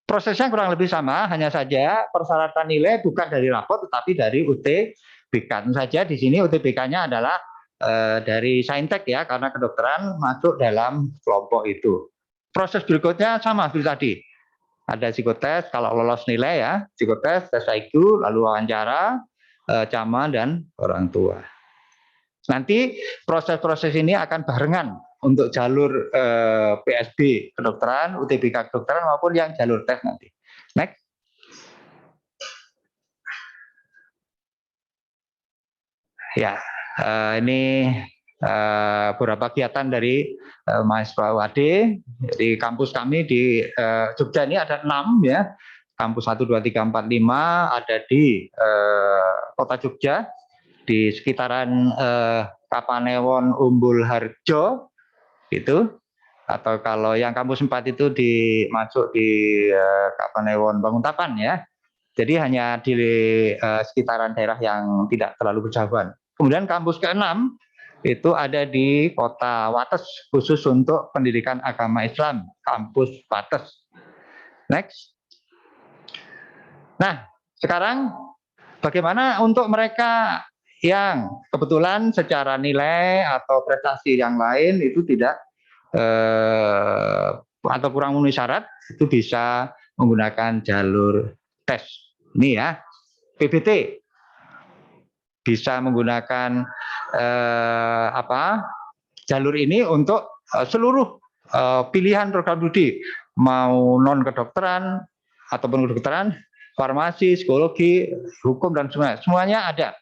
Prosesnya kurang lebih sama, hanya saja persyaratan nilai bukan dari rapot, tetapi dari UTBK. Tentu saja di sini UTBK-nya adalah dari Saintek ya, karena kedokteran masuk dalam kelompok itu. Proses berikutnya sama seperti tadi. Ada psikotes, kalau lolos nilai ya, psikotes, tes IQ, lalu wawancara, CAMA, dan orang tua. Nanti proses-proses ini akan barengan untuk jalur PSB kedokteran, UTBK kedokteran maupun yang jalur tes nanti. Next. Ya, ini beberapa kegiatan dari mahasiswa UAD. Di kampus kami di Jogja ini ada 6 ya. Kampus 1, 2, 3, 4, 5 ada di Kota Jogja, di sekitaran Kapanewon, Umbul Harjo gitu, atau kalau yang kampus 4 itu masuk di Kapanewon Banguntapan ya. Jadi hanya di sekitaran daerah yang tidak terlalu berjauhan. Kemudian kampus ke-6 itu ada di Kota Wates, khusus untuk pendidikan agama Islam, kampus Wates. Next. Nah, sekarang bagaimana untuk mereka yang kebetulan secara nilai atau prestasi yang lain itu tidak atau kurang memenuhi syarat, itu bisa menggunakan jalur tes. Ini ya, PBT bisa menggunakan jalur ini untuk seluruh pilihan program studi, mau non kedokteran ataupun kedokteran, farmasi, psikologi, hukum, dan semuanya ada.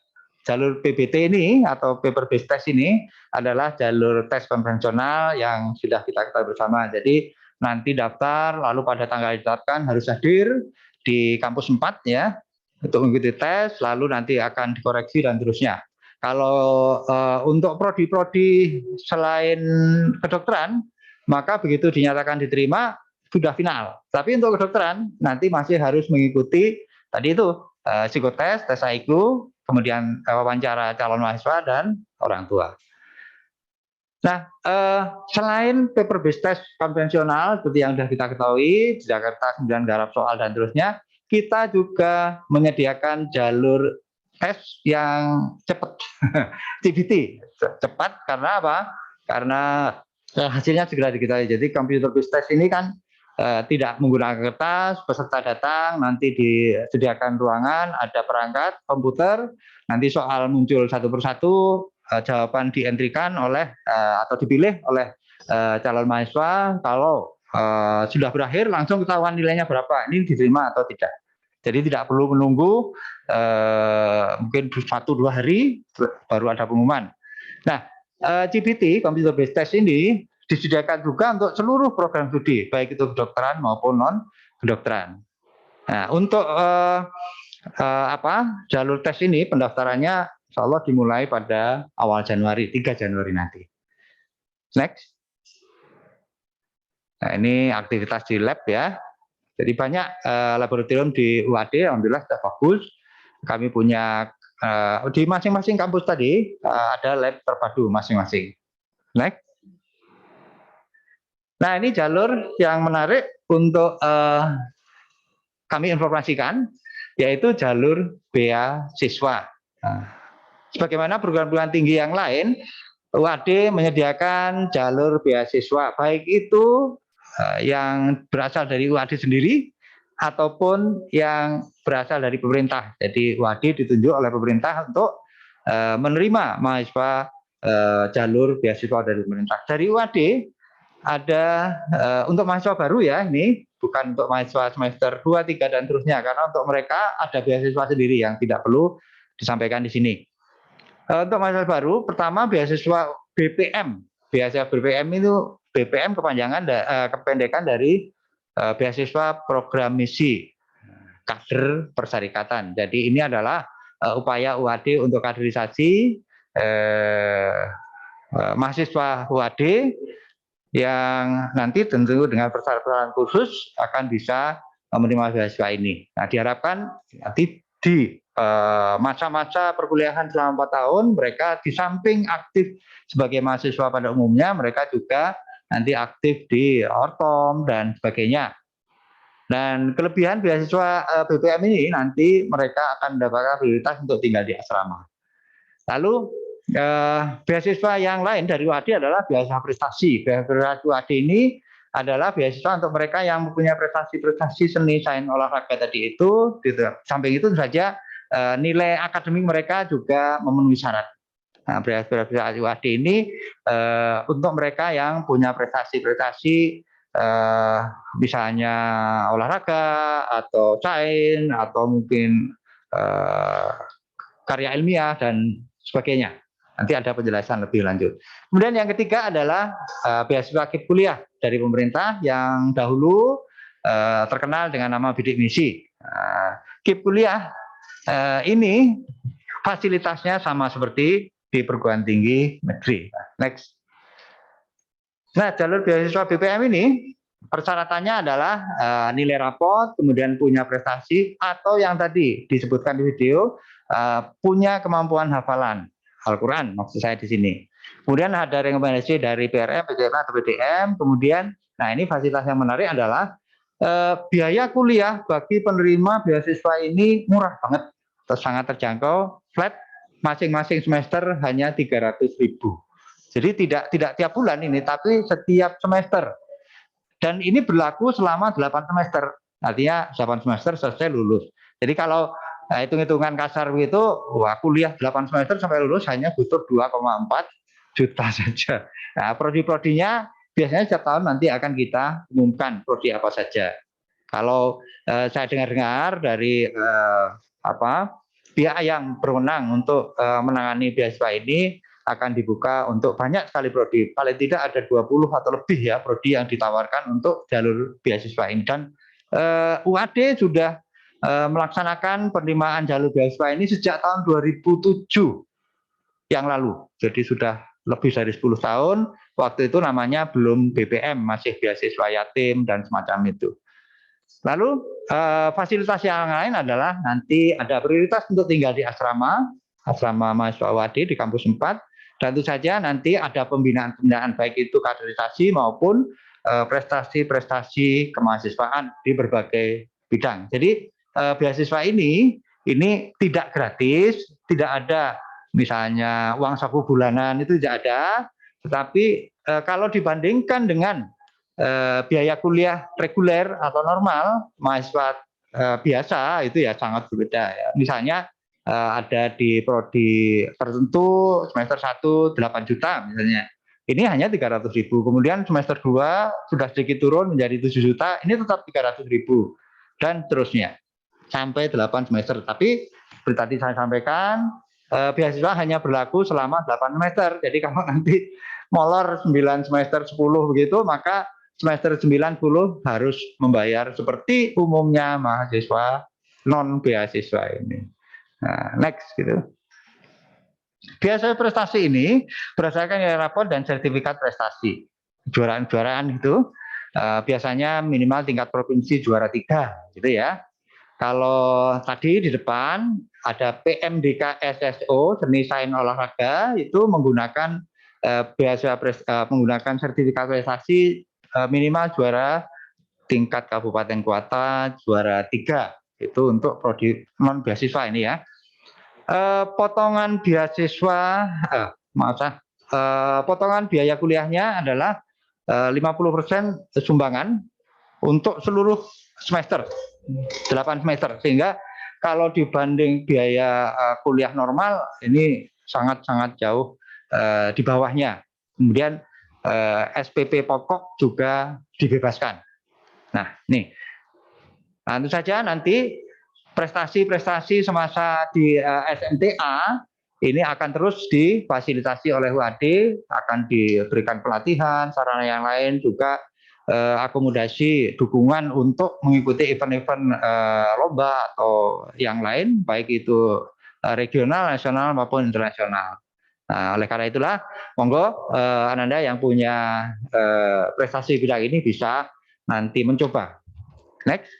Jalur PBT ini atau paper based test ini adalah jalur tes konvensional yang sudah kita ketahui bersama. Jadi nanti daftar, lalu pada tanggal ditetapkan harus hadir di kampus 4 ya, untuk mengikuti tes, lalu nanti akan dikoreksi dan terusnya. Kalau untuk prodi-prodi selain kedokteran, maka begitu dinyatakan diterima, sudah final. Tapi untuk kedokteran, nanti masih harus mengikuti tadi itu, psikotes, tes IQ, kemudian wawancara calon mahasiswa, dan orang tua. Nah, selain paper based test konvensional seperti yang sudah kita ketahui, di Jakarta 9 garap soal dan terusnya, kita juga menyediakan jalur tes yang cepat, CBT, cepat karena apa? Karena hasilnya segera diketahui. Jadi computer based test ini kan tidak menggunakan kertas, peserta datang, nanti disediakan ruangan, ada perangkat komputer, nanti soal muncul satu persatu, jawaban dientrikan oleh atau dipilih oleh calon mahasiswa. Kalau sudah berakhir langsung ketahuan nilainya berapa, ini diterima atau tidak. Jadi tidak perlu menunggu mungkin 1-2 hari baru ada pengumuman. Nah, CBT computer based test ini disediakan juga untuk seluruh program studi, baik itu kedokteran maupun non kedokteran. Nah, untuk jalur tes ini pendaftarannya insya Allah dimulai pada awal Januari, 3 Januari nanti. Next. Nah, ini aktivitas di lab ya. Jadi banyak laboratorium di UAD, alhamdulillah sudah bagus. Kami punya di masing-masing kampus tadi ada lab terpadu masing-masing. Next. Nah, ini jalur yang menarik untuk kami informasikan, yaitu jalur beasiswa. Nah, sebagaimana perguruan tinggi yang lain, UAD menyediakan jalur beasiswa, baik itu yang berasal dari UAD sendiri ataupun yang berasal dari pemerintah. Jadi UAD ditunjuk oleh pemerintah untuk menerima mahasiswa jalur beasiswa dari pemerintah. Dari UAD ada untuk mahasiswa baru ya, ini bukan untuk mahasiswa semester 2, 3 dan terusnya, karena untuk mereka ada beasiswa sendiri yang tidak perlu disampaikan di sini. Untuk mahasiswa baru, pertama beasiswa BPM. Beasiswa BPM itu BPM kependekan dari beasiswa program misi kader persyarikatan. Jadi ini adalah upaya UAD untuk kaderisasi mahasiswa UAD yang nanti tentu dengan persyaratan khusus akan bisa menerima beasiswa ini. Nah, diharapkan nanti di masa-masa perkuliahan selama 4 tahun, mereka di samping aktif sebagai mahasiswa pada umumnya, mereka juga nanti aktif di ortom dan sebagainya. Dan kelebihan beasiswa BPM ini nanti mereka akan mendapatkan prioritas untuk tinggal di asrama. Lalu beasiswa yang lain dari UAD adalah beasiswa prestasi. Beasiswa UAD ini adalah beasiswa untuk mereka yang mempunyai prestasi-prestasi seni, sains, olahraga tadi itu. Gitu. Samping itu saja nilai akademik mereka juga memenuhi syarat. Nah, beasiswa UAD ini untuk mereka yang punya prestasi-prestasi misalnya olahraga atau sains atau mungkin karya ilmiah dan sebagainya. Nanti ada penjelasan lebih lanjut. Kemudian yang ketiga adalah beasiswa KIP kuliah dari pemerintah yang dahulu terkenal dengan nama bidik misi. KIP kuliah ini fasilitasnya sama seperti di perguruan tinggi negeri. Next. Nah, jalur beasiswa BPM ini persyaratannya adalah nilai rapot, kemudian punya prestasi, atau yang tadi disebutkan di video, punya kemampuan hafalan Al-Quran, maksud saya di sini. Kemudian ada rekomendasi dari PRM, PJMA, atau PDM. Kemudian, nah ini fasilitas yang menarik adalah biaya kuliah bagi penerima beasiswa ini murah banget, sangat terjangkau, flat, masing-masing semester hanya 300.000. Jadi tidak tiap bulan ini, tapi setiap semester. Dan ini berlaku selama 8 semester. Artinya 8 semester selesai lulus. Jadi kalau hitung-hitungan kasar begitu, wah kuliah 8 semester sampai lulus hanya butuh 2,4 juta saja. Nah, prodi-prodinya biasanya setiap tahun nanti akan kita umumkan prodi apa saja. Kalau saya dengar-dengar dari pihak yang berwenang untuk menangani beasiswa ini, akan dibuka untuk banyak sekali prodi. Paling tidak ada 20 atau lebih ya prodi yang ditawarkan untuk jalur beasiswa ini. Dan UAD sudah melaksanakan penerimaan jalur beasiswa ini sejak tahun 2007 yang lalu. Jadi sudah lebih dari 10 tahun. Waktu itu namanya belum BPM, masih beasiswa yatim dan semacam itu. Lalu fasilitas yang lain adalah nanti ada prioritas untuk tinggal di asrama mahasiswa UAD di kampus 4. Dan tentu saja nanti ada pembinaan-pembinaan baik itu kaderisasi maupun prestasi-prestasi kemahasiswaan di berbagai bidang. Jadi beasiswa ini tidak gratis, tidak ada misalnya uang saku bulanan, itu tidak ada. Tetapi kalau dibandingkan dengan biaya kuliah reguler atau normal mahasiswa biasa itu ya sangat berbeda. Ya. Misalnya ada di prodi tertentu semester 1 8 juta misalnya. Ini hanya 300.000. Kemudian semester 2 sudah sedikit turun menjadi 7 juta, ini tetap 300.000 dan seterusnya sampai 8 semester. Tapi seperti tadi saya sampaikan, beasiswa hanya berlaku selama 8 semester. Jadi kalau nanti molor 9 semester 10 begitu, maka semester 90 harus membayar seperti umumnya mahasiswa non beasiswa ini. Nah, next gitu. Biasanya prestasi ini berdasarkan nilai rapor dan sertifikat prestasi. Juaraan-juaraan itu biasanya minimal tingkat provinsi juara 3, gitu ya. Kalau tadi di depan ada PMDK SSO seni sains olahraga itu menggunakan beasiswa menggunakan sertifikat prestasi minimal juara tingkat kabupaten kota juara 3 itu untuk prodi non beasiswa ini ya. Potongan beasiswa potongan biaya kuliahnya adalah 50% sumbangan untuk seluruh semester 8 semester, sehingga kalau dibanding biaya kuliah normal ini sangat-sangat jauh di bawahnya. Kemudian SPP pokok juga dibebaskan. Nah, nih. Nah, tentu saja nanti prestasi-prestasi semasa di SMTA ini akan terus difasilitasi oleh UAD, akan diberikan pelatihan, sarana yang lain juga akomodasi dukungan untuk mengikuti event-event lomba atau yang lain, baik itu regional, nasional maupun internasional. Nah, oleh karena itulah, monggo Ananda yang punya prestasi bidang ini bisa nanti mencoba. Next.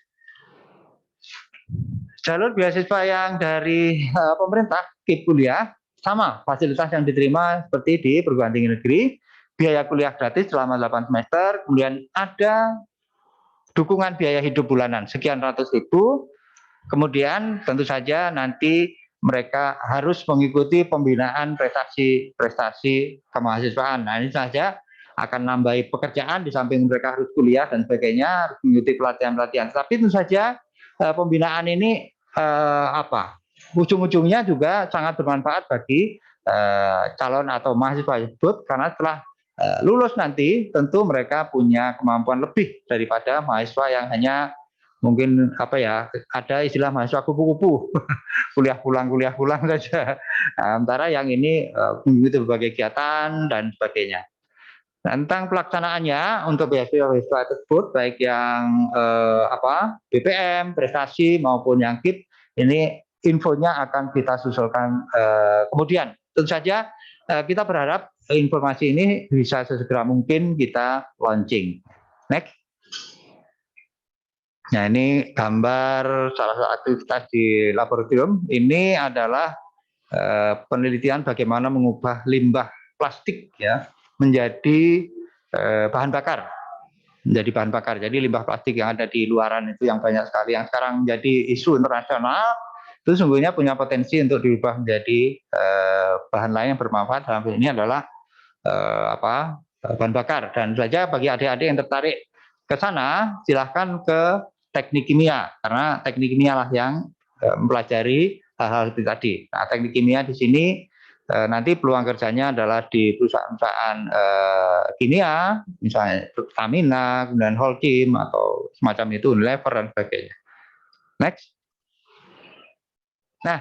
Jalur beasiswa yang dari pemerintah, KIP kuliah, sama fasilitas yang diterima seperti di perguruan tinggi negeri, biaya kuliah gratis selama 8 semester, kemudian ada dukungan biaya hidup bulanan sekian ratus ribu, kemudian tentu saja nanti mereka harus mengikuti pembinaan prestasi kemahasiswaan. Nah, ini saja akan nambahi pekerjaan di samping mereka harus kuliah dan sebagainya, harus mengikuti pelatihan-pelatihan. Tapi tentu saja pembinaan ini ujung-ujungnya juga sangat bermanfaat bagi calon atau mahasiswa tersebut, karena setelah lulus nanti tentu mereka punya kemampuan lebih daripada mahasiswa yang hanya mungkin ada istilah mahasiswa kupu-kupu kuliah pulang saja. Sementara yang ini mengikuti berbagai kegiatan dan sebagainya. Nah, tentang pelaksanaannya untuk beasiswa tersebut, baik yang BPM, prestasi maupun yang KIP, ini infonya akan kita susulkan kemudian. Tentu saja kita berharap informasi ini bisa sesegera mungkin kita launching. Next. Nah, ini gambar salah satu aktivitas di laboratorium. Ini adalah penelitian bagaimana mengubah limbah plastik ya menjadi bahan bakar. Jadi limbah plastik yang ada di luaran itu yang banyak sekali, yang sekarang menjadi isu internasional, itu sungguhnya punya potensi untuk diubah menjadi bahan lain yang bermanfaat. Dalam hal ini adalah bahan bakar. Dan saja bagi adik-adik yang tertarik ke sana, silahkan ke teknik kimia, karena teknik kimia lah yang mempelajari hal-hal seperti tadi. Nah, teknik kimia di sini nanti peluang kerjanya adalah di perusahaan-perusahaan kimia, misalnya Pertamina, kemudian Holcim atau semacam itu, Unilever dan sebagainya. Next. Nah,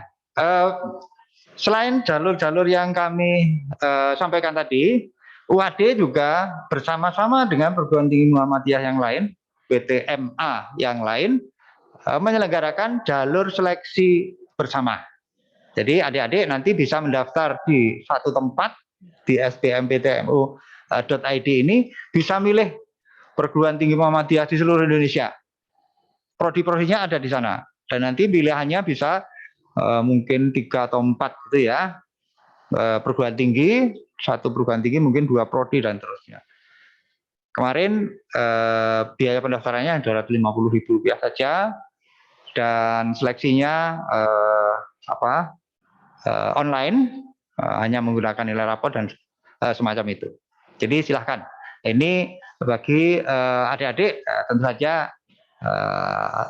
selain jalur-jalur yang kami sampaikan tadi, UAD juga bersama-sama dengan perguruan tinggi Muhammadiyah yang lain, PTMA yang lain, menyelenggarakan jalur seleksi bersama. Jadi adik-adik nanti bisa mendaftar di satu tempat di spmptmu.id ini, bisa milih perguruan tinggi Muhammadiyah di seluruh Indonesia. Prodi-prodinya ada di sana, dan nanti pilihannya bisa mungkin 3 atau 4 gitu ya, perguruan tinggi, satu perguruan tinggi mungkin 2 prodi dan terusnya. Kemarin biaya pendaftarannya adalah Rp50.000 saja, dan seleksinya online, hanya menggunakan nilai rapor dan semacam itu. Jadi silahkan. Ini bagi adik-adik tentu saja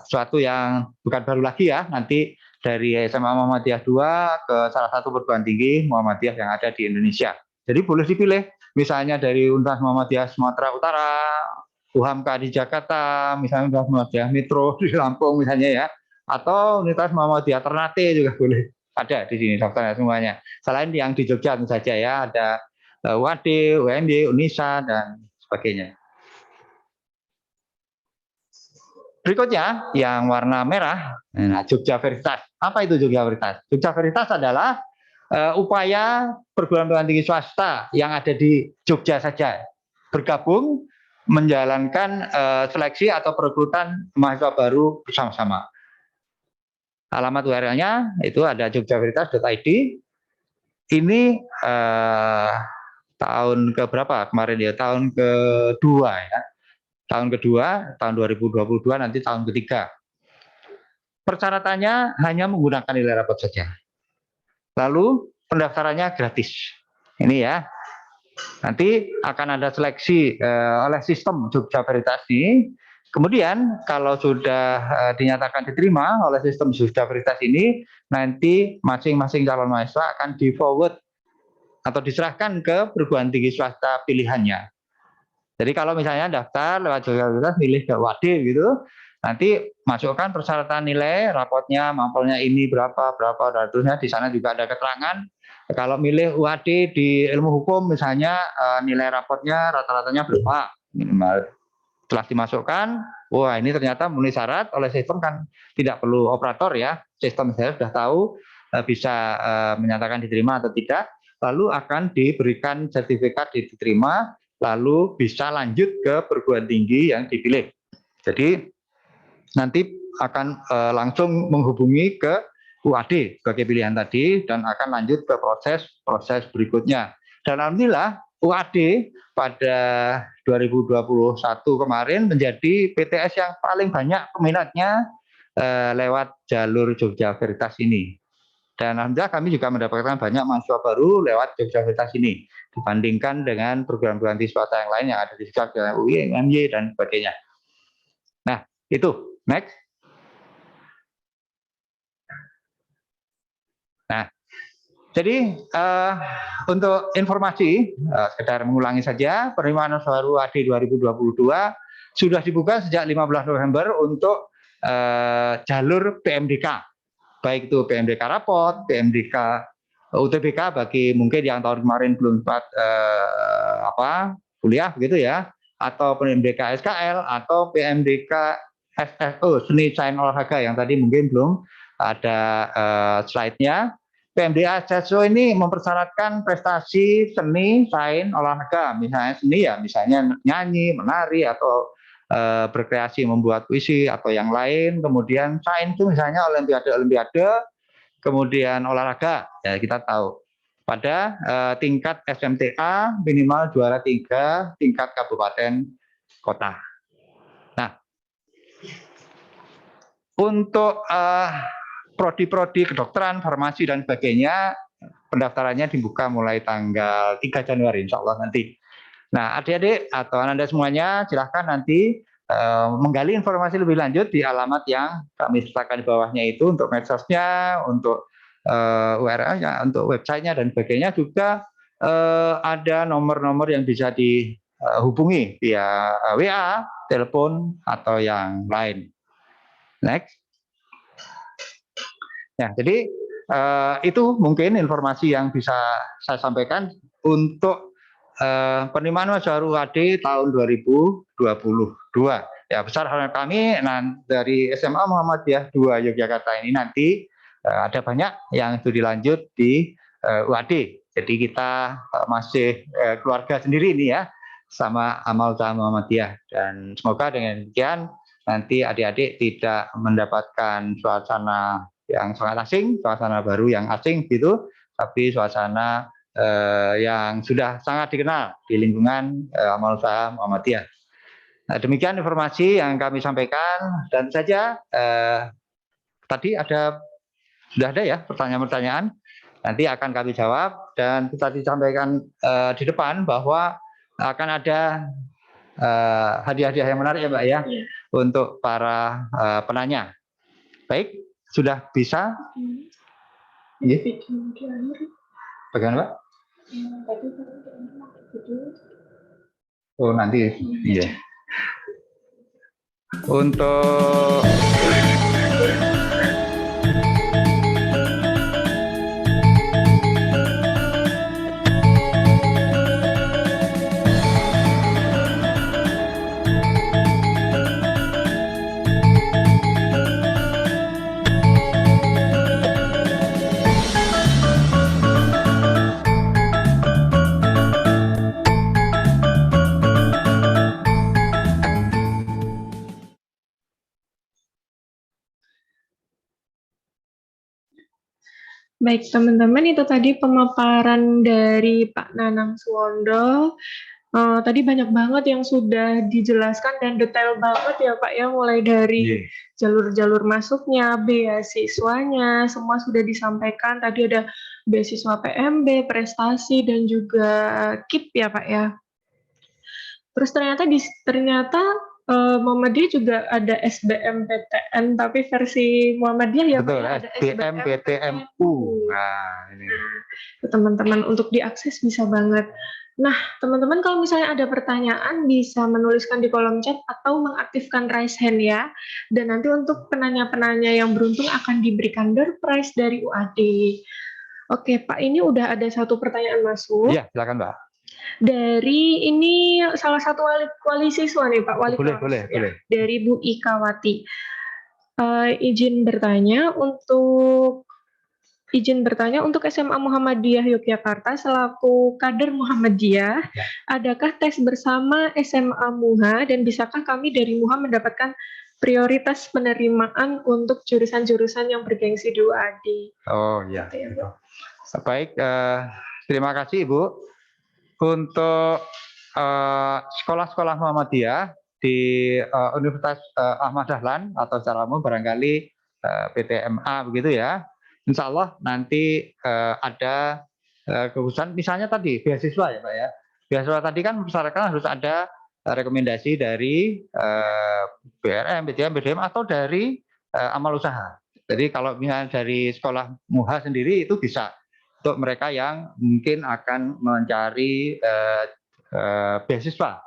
suatu yang bukan baru lagi ya, nanti dari SMA Muhammadiyah 2 ke salah satu perguruan tinggi Muhammadiyah yang ada di Indonesia. Jadi boleh dipilih, misalnya dari Universitas Muhammadiyah Sumatera Utara, UHAMKA di Jakarta, misalnya Universitas Muhammadiyah Metro di Lampung misalnya ya, atau Universitas Muhammadiyah Ternate juga boleh. Ada di sini daftarnya semuanya. Selain yang di Jogja tentu saja ya, ada UAD, UMY, UNISA dan sebagainya. Berikutnya yang warna merah, Jogja Veritas. Apa itu Jogja Veritas? Jogja Veritas adalah upaya perguruan tinggi swasta yang ada di Jogja saja bergabung menjalankan seleksi atau perekrutan mahasiswa baru bersama-sama. Alamat URL-nya itu ada jogjaveritas.id. Ini tahun ke berapa kemarin ya? Tahun kedua ya. Tahun kedua, tahun 2022, nanti tahun ketiga. Persyaratannya hanya menggunakan nilai rapor saja. Lalu pendaftarannya gratis. Ini ya. Nanti akan ada seleksi oleh sistem Jogja Veritas ini. Kemudian kalau sudah dinyatakan diterima oleh sistem Jogja Veritas ini, nanti masing-masing calon mahasiswa akan di-forward atau diserahkan ke perguruan tinggi swasta pilihannya. Jadi kalau misalnya daftar lewat Jogja Veritas, milih ke UAD gitu, nanti masukkan persyaratan nilai, rapotnya, mapelnya ini berapa, dan terusnya. Di sana juga ada keterangan. Kalau milih UAD di ilmu hukum misalnya, nilai rapotnya rata-ratanya berapa minimal. Setelah dimasukkan, wah ini ternyata memenuhi syarat oleh sistem, kan tidak perlu operator ya, sistem saya sudah tahu bisa menyatakan diterima atau tidak. lalu akan diberikan sertifikat diterima, lalu bisa lanjut ke perguruan tinggi yang dipilih. Jadi nanti akan langsung menghubungi ke UAD sebagai pilihan tadi dan akan lanjut ke proses berikutnya. Dan alhamdulillah UAD pada 2021 kemarin menjadi PTS yang paling banyak peminatnya lewat jalur Jogja Veritas ini. Dan alhamdulillah kami juga mendapatkan banyak mahasiswa baru lewat Jogja Veritas ini dibandingkan dengan program-program swasta yang lain yang ada di sekitar UI, MY dan sebagainya. Nah, itu next. Nah, jadi untuk informasi sekedar mengulangi saja, penerimaan mahasiswa baru UAD 2022 sudah dibuka sejak 15 November untuk jalur PMDK. Baik itu PMDK rapot, PMDK UTBK bagi mungkin yang tahun kemarin belum sempat kuliah begitu ya, atau PMDK SKL atau PMDK SSO seni sains olahraga yang tadi mungkin belum ada slide-nya. PMDK SSO ini mempersyaratkan prestasi seni sains olahraga, misalnya seni ya misalnya nyanyi, menari atau berkreasi membuat puisi atau yang lain, kemudian sains itu misalnya olimpiade, kemudian olahraga ya kita tahu pada tingkat SMTA minimal juara 3 tingkat kabupaten kota. Nah, untuk prodi-prodi kedokteran, farmasi dan sebagainya pendaftarannya dibuka mulai tanggal 3 Januari insya Allah nanti. Nah, adik-adik atau Anda semuanya silahkan nanti menggali informasi lebih lanjut di alamat yang kami sertakan di bawahnya itu untuk medsosnya, untuk URL-nya, untuk websitenya dan sebagainya. Juga ada nomor-nomor yang bisa dihubungi via WA, telepon atau yang lain. Next. Ya, jadi itu mungkin informasi yang bisa saya sampaikan untuk penerimaan mahasiswa UAD tahun 2022. Ya, besar harapan kami dari SMA Muhammadiyah 2 Yogyakarta ini nanti ada banyak yang studi lanjut di UAD. Jadi kita masih keluarga sendiri ini ya sama Amal Usaha Muhammadiyah, dan semoga dengan demikian nanti adik-adik tidak mendapatkan suasana yang sangat asing, suasana baru yang asing gitu, tapi suasana yang sudah sangat dikenal di lingkungan Amal Usaha Muhammadiyah. Nah, demikian informasi yang kami sampaikan, dan saja tadi sudah ada ya pertanyaan-pertanyaan, nanti akan kami jawab, dan tadi disampaikan di depan bahwa akan ada hadiah-hadiah yang menarik ya Mbak ya, untuk para penanya. Baik, sudah bisa? Iya. Bagaimana Mbak? Oh nanti, iya. Untuk Baik, teman-teman, itu tadi pemaparan dari Pak Nanang Suwondo. Tadi banyak banget yang sudah dijelaskan dan detail banget ya Pak ya, mulai dari jalur-jalur masuknya, beasiswanya, semua sudah disampaikan. Tadi ada beasiswa PMB, prestasi, dan juga KIP ya Pak ya. Terus ternyata Muhammadiyah juga ada SBMPTN, tapi versi Muhammadiyah ya betul, Pak ya, ada SBMPTMU. Nah, ini. Teman-teman untuk diakses bisa banget. Nah, teman-teman kalau misalnya ada pertanyaan bisa menuliskan di kolom chat atau mengaktifkan raise hand ya. Dan nanti untuk penanya-penanya yang beruntung akan diberikan door prize dari UAD. Oke, Pak, ini udah ada satu pertanyaan masuk. Iya, silakan Mbak. Dari ini salah satu wali siswa nih Pak, wali kelas boleh. dari Bu Ikawati. Izin bertanya, untuk izin bertanya untuk SMA Muhammadiyah Yogyakarta selaku kader Muhammadiyah, adakah tes bersama SMA MUHA dan bisakah kami dari MUHA mendapatkan prioritas penerimaan untuk jurusan-jurusan yang bergengsi di UAD? Oh ya. Gitu ya, Bu. Baik, terima kasih Ibu. Untuk sekolah-sekolah Muhammadiyah di Universitas Ahmad Dahlan atau secara umum barangkali PTMA begitu ya. Insya Allah nanti ada keputusan, misalnya tadi beasiswa ya Pak ya. Beasiswa tadi kan mensyaratkan harus ada rekomendasi dari BRM, BDM atau dari amal usaha. Jadi kalau misalnya dari sekolah MUHA sendiri itu bisa untuk mereka yang mungkin akan mencari beasiswa.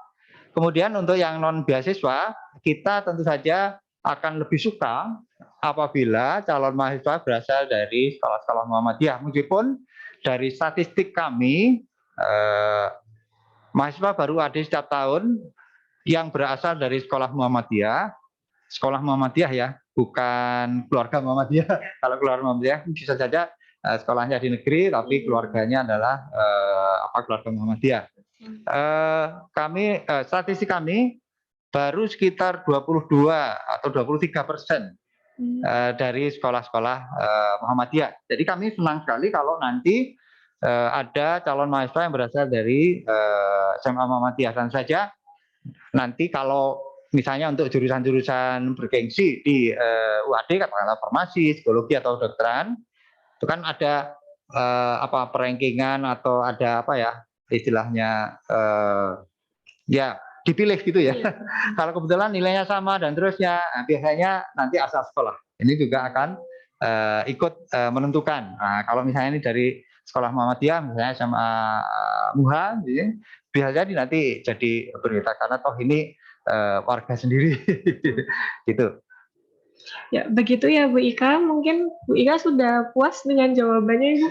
Kemudian untuk yang non beasiswa, kita tentu saja akan lebih suka apabila calon mahasiswa berasal dari sekolah-sekolah Muhammadiyah. Meskipun dari statistik kami, mahasiswa baru ada setiap tahun yang berasal dari sekolah Muhammadiyah ya, bukan keluarga Muhammadiyah. Kalau keluarga Muhammadiyah bisa saja sekolahnya di negeri, tapi keluarganya adalah keluarga Muhammadiyah. Statistik kami baru sekitar 22 atau 23% dari sekolah-sekolah Muhammadiyah. Jadi kami senang sekali kalau nanti ada calon mahasiswa yang berasal dari SMA Muhammadiyah. Dan saja nanti kalau misalnya untuk jurusan-jurusan bergengsi di UAD, katakanlah farmasi, psikologi atau kedokteran, itu kan ada perankingan atau ada istilahnya ya dipilih gitu ya. Kalau kebetulan nilainya sama dan terusnya, biasanya nanti asal sekolah ini juga akan ikut menentukan. Nah, kalau misalnya ini dari sekolah Muhammadiyah, misalnya sama MUHA, bisa jadi nanti jadi berita karena toh ini warga sendiri, gitu. Ya, begitu ya Bu Ika. Mungkin Bu Ika sudah puas dengan jawabannya, Ibu?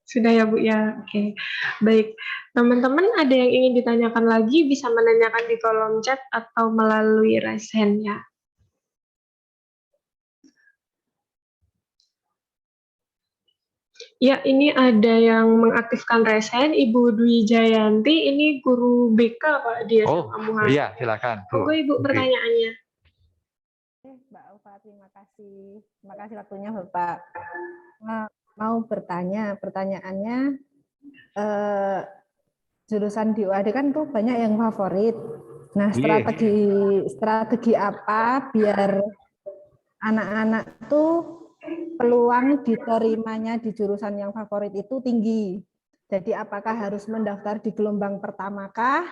Sudah ya Bu ya, oke. Baik, teman-teman ada yang ingin ditanyakan lagi bisa menanyakan di kolom chat atau melalui raise hand ya. Ya, ini ada yang mengaktifkan raise hand, Ibu Dwi Jayanti, ini guru BK Pak di SMA MUHA. Iya, silakan. Monggo Ibu pertanyaannya. Mbak Ufa, terima kasih. Terima kasih waktunya Bapak. Mau bertanya, pertanyaannya jurusan di UAD kan tuh banyak yang favorit. Nah, strategi apa biar anak-anak tuh peluang diterimanya di jurusan yang favorit itu tinggi. Jadi apakah harus mendaftar di gelombang pertama kah?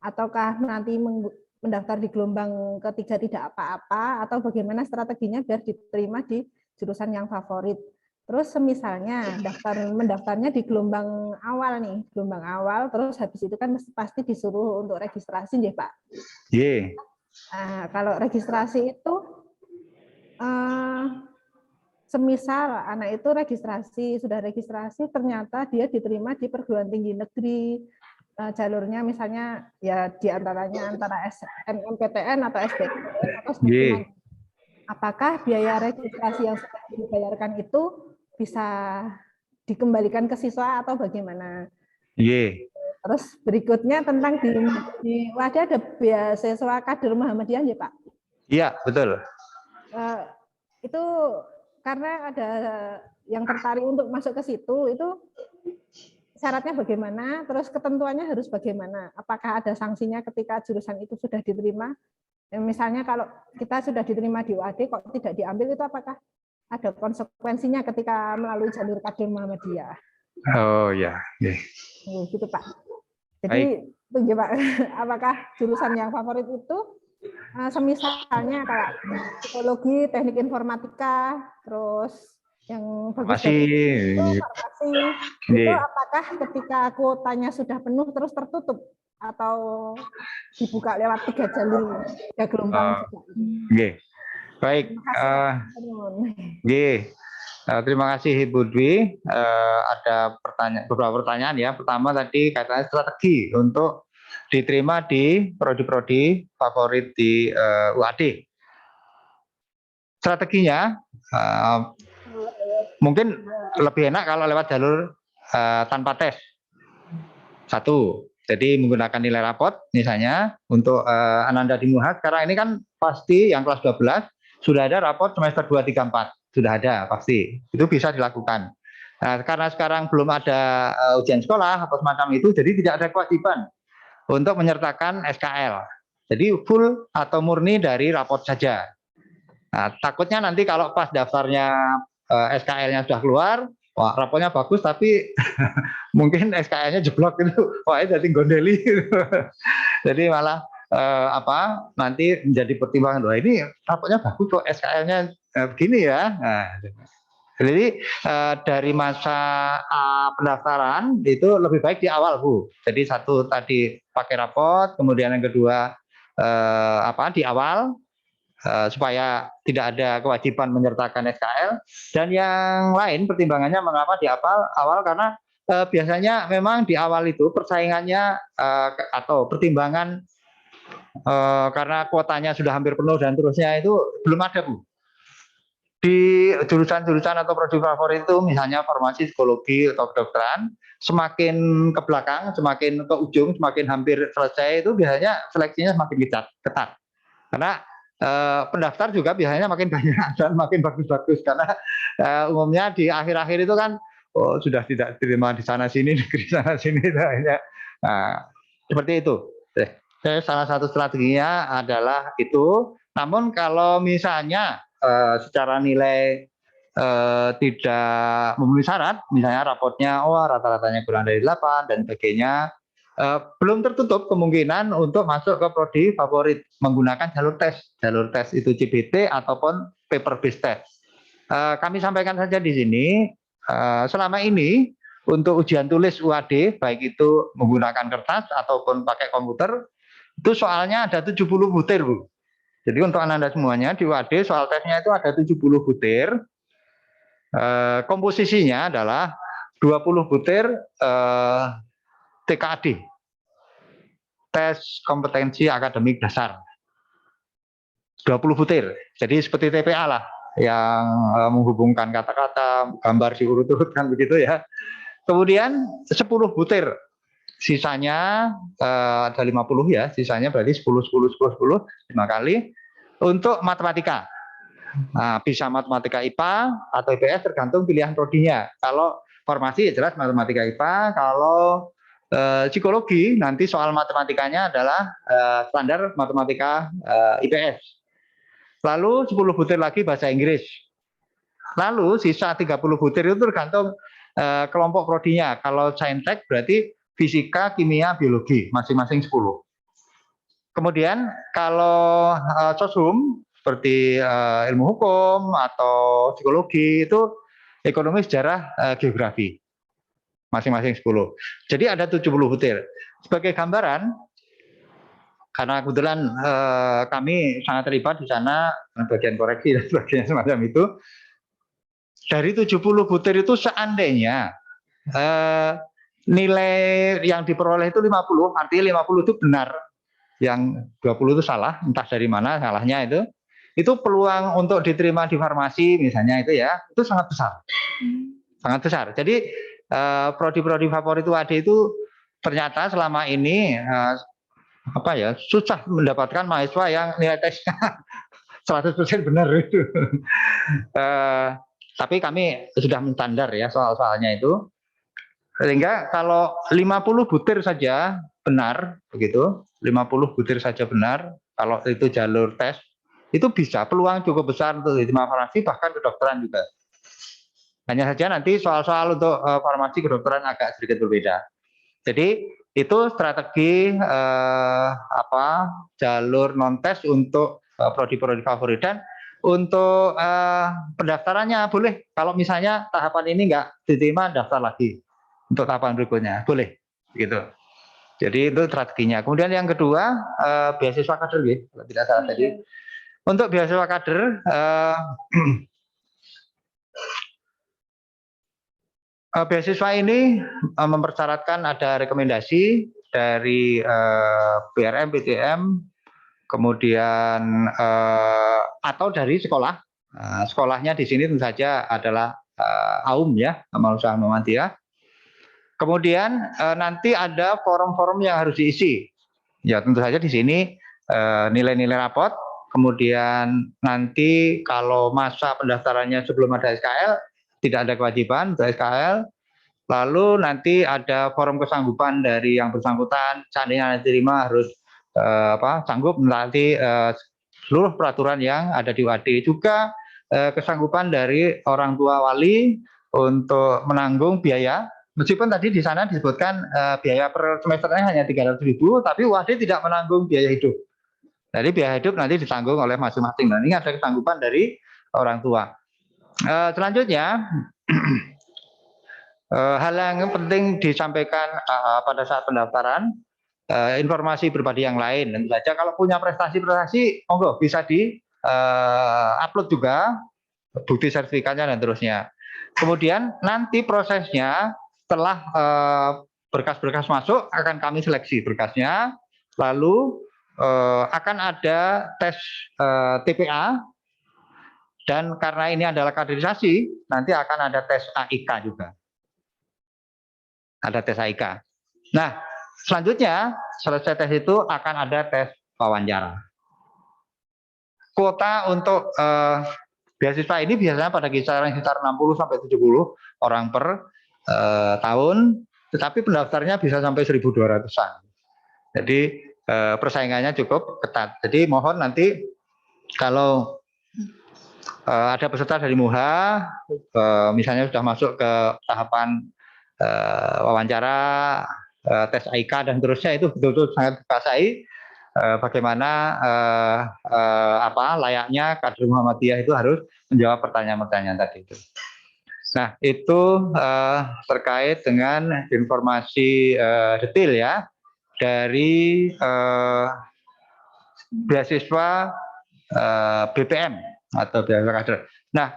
Ataukah nanti mendaftar di gelombang ketiga tidak apa-apa? Atau bagaimana strateginya biar diterima di jurusan yang favorit? Terus semisalnya mendaftarnya di gelombang awal nih, gelombang awal, terus habis itu kan pasti disuruh untuk registrasi ya Pak. Yeah. Nah, kalau registrasi itu, semisal anak itu sudah registrasi, ternyata dia diterima di perguruan tinggi negeri, jalurnya misalnya ya diantaranya antara SNMPTN atau SBMPTN atau SBMPTN. Apakah biaya registrasi yang sudah dibayarkan itu bisa dikembalikan ke siswa atau bagaimana? Terus berikutnya tentang di UAD ada beasiswa kader Muhammadiyah ya Pak? Iya, betul. Itu karena ada yang tertarik untuk masuk ke situ, itu syaratnya bagaimana? Terus ketentuannya harus bagaimana? Apakah ada sanksinya ketika jurusan itu sudah diterima? Misalnya kalau kita sudah diterima di UAD kok tidak diambil, itu apakah ada konsekuensinya ketika melalui jalur kader Muhammadiyah? Oh ya, gitu Pak. Jadi itu Pak, apakah jurusan yang favorit itu semisalnya kayak psikologi, teknik informatika, terus yang bagus itu farmasi, itu apakah ketika kuotanya sudah penuh terus tertutup atau dibuka lewat 3 jalur, 3 gelombang? Baik. Terima kasih Ibu Dwi. Ada beberapa pertanyaan ya. Pertama tadi katanya strategi untuk diterima di prodi-prodi favorit di UAD. strateginya mungkin lebih enak kalau lewat jalur tanpa tes. Satu, jadi menggunakan nilai rapot misalnya untuk Ananda di Muha sekarang ini kan pasti yang kelas 12 sudah ada rapot semester 2, 3, 4. Sudah ada pasti. Itu bisa dilakukan. Nah, karena sekarang belum ada ujian sekolah atau semacam itu, jadi tidak ada kewajiban untuk menyertakan SKL. Jadi full atau murni dari rapot saja. Nah, takutnya nanti kalau pas daftarnya SKL-nya sudah keluar, wah rapotnya bagus tapi mungkin SKL-nya jeblok gitu, wah ini jadi gondeli. Gitu. Jadi malah nanti menjadi pertimbangan, wah ini rapotnya bagus kok SKL-nya begini ya. Nah, jadi dari masa pendaftaran itu lebih baik di awal, Bu. Jadi satu tadi pakai rapot, kemudian yang kedua di awal supaya tidak ada kewajiban menyertakan SKL. Dan yang lain pertimbangannya mengapa di awal karena biasanya memang di awal itu persaingannya atau pertimbangan karena kuotanya sudah hampir penuh dan terusnya itu belum ada, Bu. Di jurusan-jurusan atau prodi favorit itu misalnya farmasi, psikologi atau kedokteran, semakin ke belakang, semakin ke ujung, semakin hampir selesai itu biasanya seleksinya semakin ketat. Karena pendaftar juga biasanya makin banyak dan makin bagus-bagus karena umumnya di akhir-akhir itu kan sudah tidak diterima di sana sini, negeri sana sini. Nah, seperti itu. Salah satu strateginya adalah itu. Namun kalau misalnya secara nilai tidak memenuhi syarat, misalnya rapotnya rata-ratanya kurang dari 8 dan sebagainya, belum tertutup kemungkinan untuk masuk ke prodi favorit menggunakan jalur tes. Jalur tes itu CBT ataupun paper based test. Kami sampaikan saja di sini, selama ini untuk ujian tulis UAD, baik itu menggunakan kertas ataupun pakai komputer, itu soalnya ada 70 butir, Bu. Jadi untuk Ananda semuanya di UAD soal tesnya itu ada 70 butir. Komposisinya adalah 20 butir TKAD, tes kompetensi akademik dasar. 20 butir. Jadi seperti TPA lah yang menghubungkan kata-kata, gambar diurut-urutkan begitu ya. Kemudian 10 butir. Sisanya ada 50 ya, sisanya berarti 10 5 kali untuk matematika. Nah, bisa matematika IPA atau IPS tergantung pilihan prodinya. Kalau farmasi jelas matematika IPA, kalau psikologi nanti soal matematikanya adalah standar matematika IPS. Lalu 10 butir lagi bahasa Inggris. Lalu sisa 30 butir itu tergantung kelompok prodinya. Kalau saintek berarti fisika, kimia, biologi, masing-masing 10. Kemudian kalau sosum seperti ilmu hukum atau psikologi itu ekonomi, sejarah, geografi, masing-masing 10. Jadi ada 70 butir. Sebagai gambaran, karena kebetulan kami sangat terlibat di sana, bagian koreksi dan sebagainya semacam itu, dari 70 butir itu seandainya nilai yang diperoleh itu 50, artinya 50 itu benar, yang 20 itu salah, entah dari mana salahnya itu peluang untuk diterima di farmasi misalnya itu ya, itu sangat besar. Sangat besar. Jadi prodi-prodi favorit UAD itu ternyata selama ini susah mendapatkan mahasiswa yang nilai tesnya 100% benar itu. Tapi kami sudah menstandar ya soal-soalnya itu. Sehingga kalau 50 butir saja benar begitu, 50 butir saja benar, kalau itu jalur tes, itu bisa peluang cukup besar untuk diterima farmasi, bahkan kedokteran juga. Hanya saja nanti soal-soal untuk farmasi kedokteran agak sedikit berbeda. Jadi itu strategi jalur non tes untuk prodi-prodi favorit. Dan untuk pendaftarannya boleh, kalau misalnya tahapan ini nggak diterima, daftar lagi untuk tahapan berikutnya, boleh gitu. Jadi itu strateginya. Kemudian yang kedua, beasiswa kader, kalau tidak salah tadi. Untuk beasiswa kader, beasiswa ini mempersyaratkan ada rekomendasi dari BRM, PTM, kemudian atau dari sekolah Sekolahnya di sini tentu saja adalah AUM ya, Amal Usaha Muhammadiyah. Kemudian nanti ada forum-forum yang harus diisi. Ya tentu saja di sini nilai-nilai rapot. Kemudian nanti kalau masa pendaftarannya sebelum ada SKL tidak ada kewajiban untuk SKL. Lalu nanti ada forum kesanggupan dari yang bersangkutan. Seandainya diterima harus sanggup nanti seluruh peraturan yang ada di UAD. Juga kesanggupan dari orang tua wali untuk menanggung biaya. Meskipun tadi di sana disebutkan biaya per semesternya hanya 300.000, tapi UAD tidak menanggung biaya hidup. Jadi biaya hidup nanti ditanggung oleh masing-masing. Nah, ini ada kesanggupan dari orang tua. Selanjutnya, hal yang penting disampaikan pada saat pendaftaran, informasi pribadi yang lain. Tentu saja kalau punya prestasi-prestasi, monggo bisa di upload juga, bukti sertifikatnya dan terusnya. Kemudian nanti prosesnya setelah berkas-berkas masuk akan kami seleksi berkasnya, lalu akan ada tes TPA, dan karena ini adalah kaderisasi, nanti akan ada tes AIK juga. Ada tes AIK. Nah, selanjutnya selesai tes itu akan ada tes wawancara. Kuota untuk beasiswa ini biasanya pada kisaran sekitar 60 sampai 70 orang per tahun, tetapi pendaftarnya bisa sampai 1.200-an. Jadi persaingannya cukup ketat. Jadi mohon nanti kalau ada peserta dari MUHA, misalnya sudah masuk ke tahapan wawancara, tes AIK dan terusnya, itu betul-betul sangat dikuasai bagaimana layaknya kader Muhammadiyah itu harus menjawab pertanyaan-pertanyaan tadi itu. Nah, itu terkait dengan informasi detail ya dari beasiswa BPM atau beasiswa kader. Nah,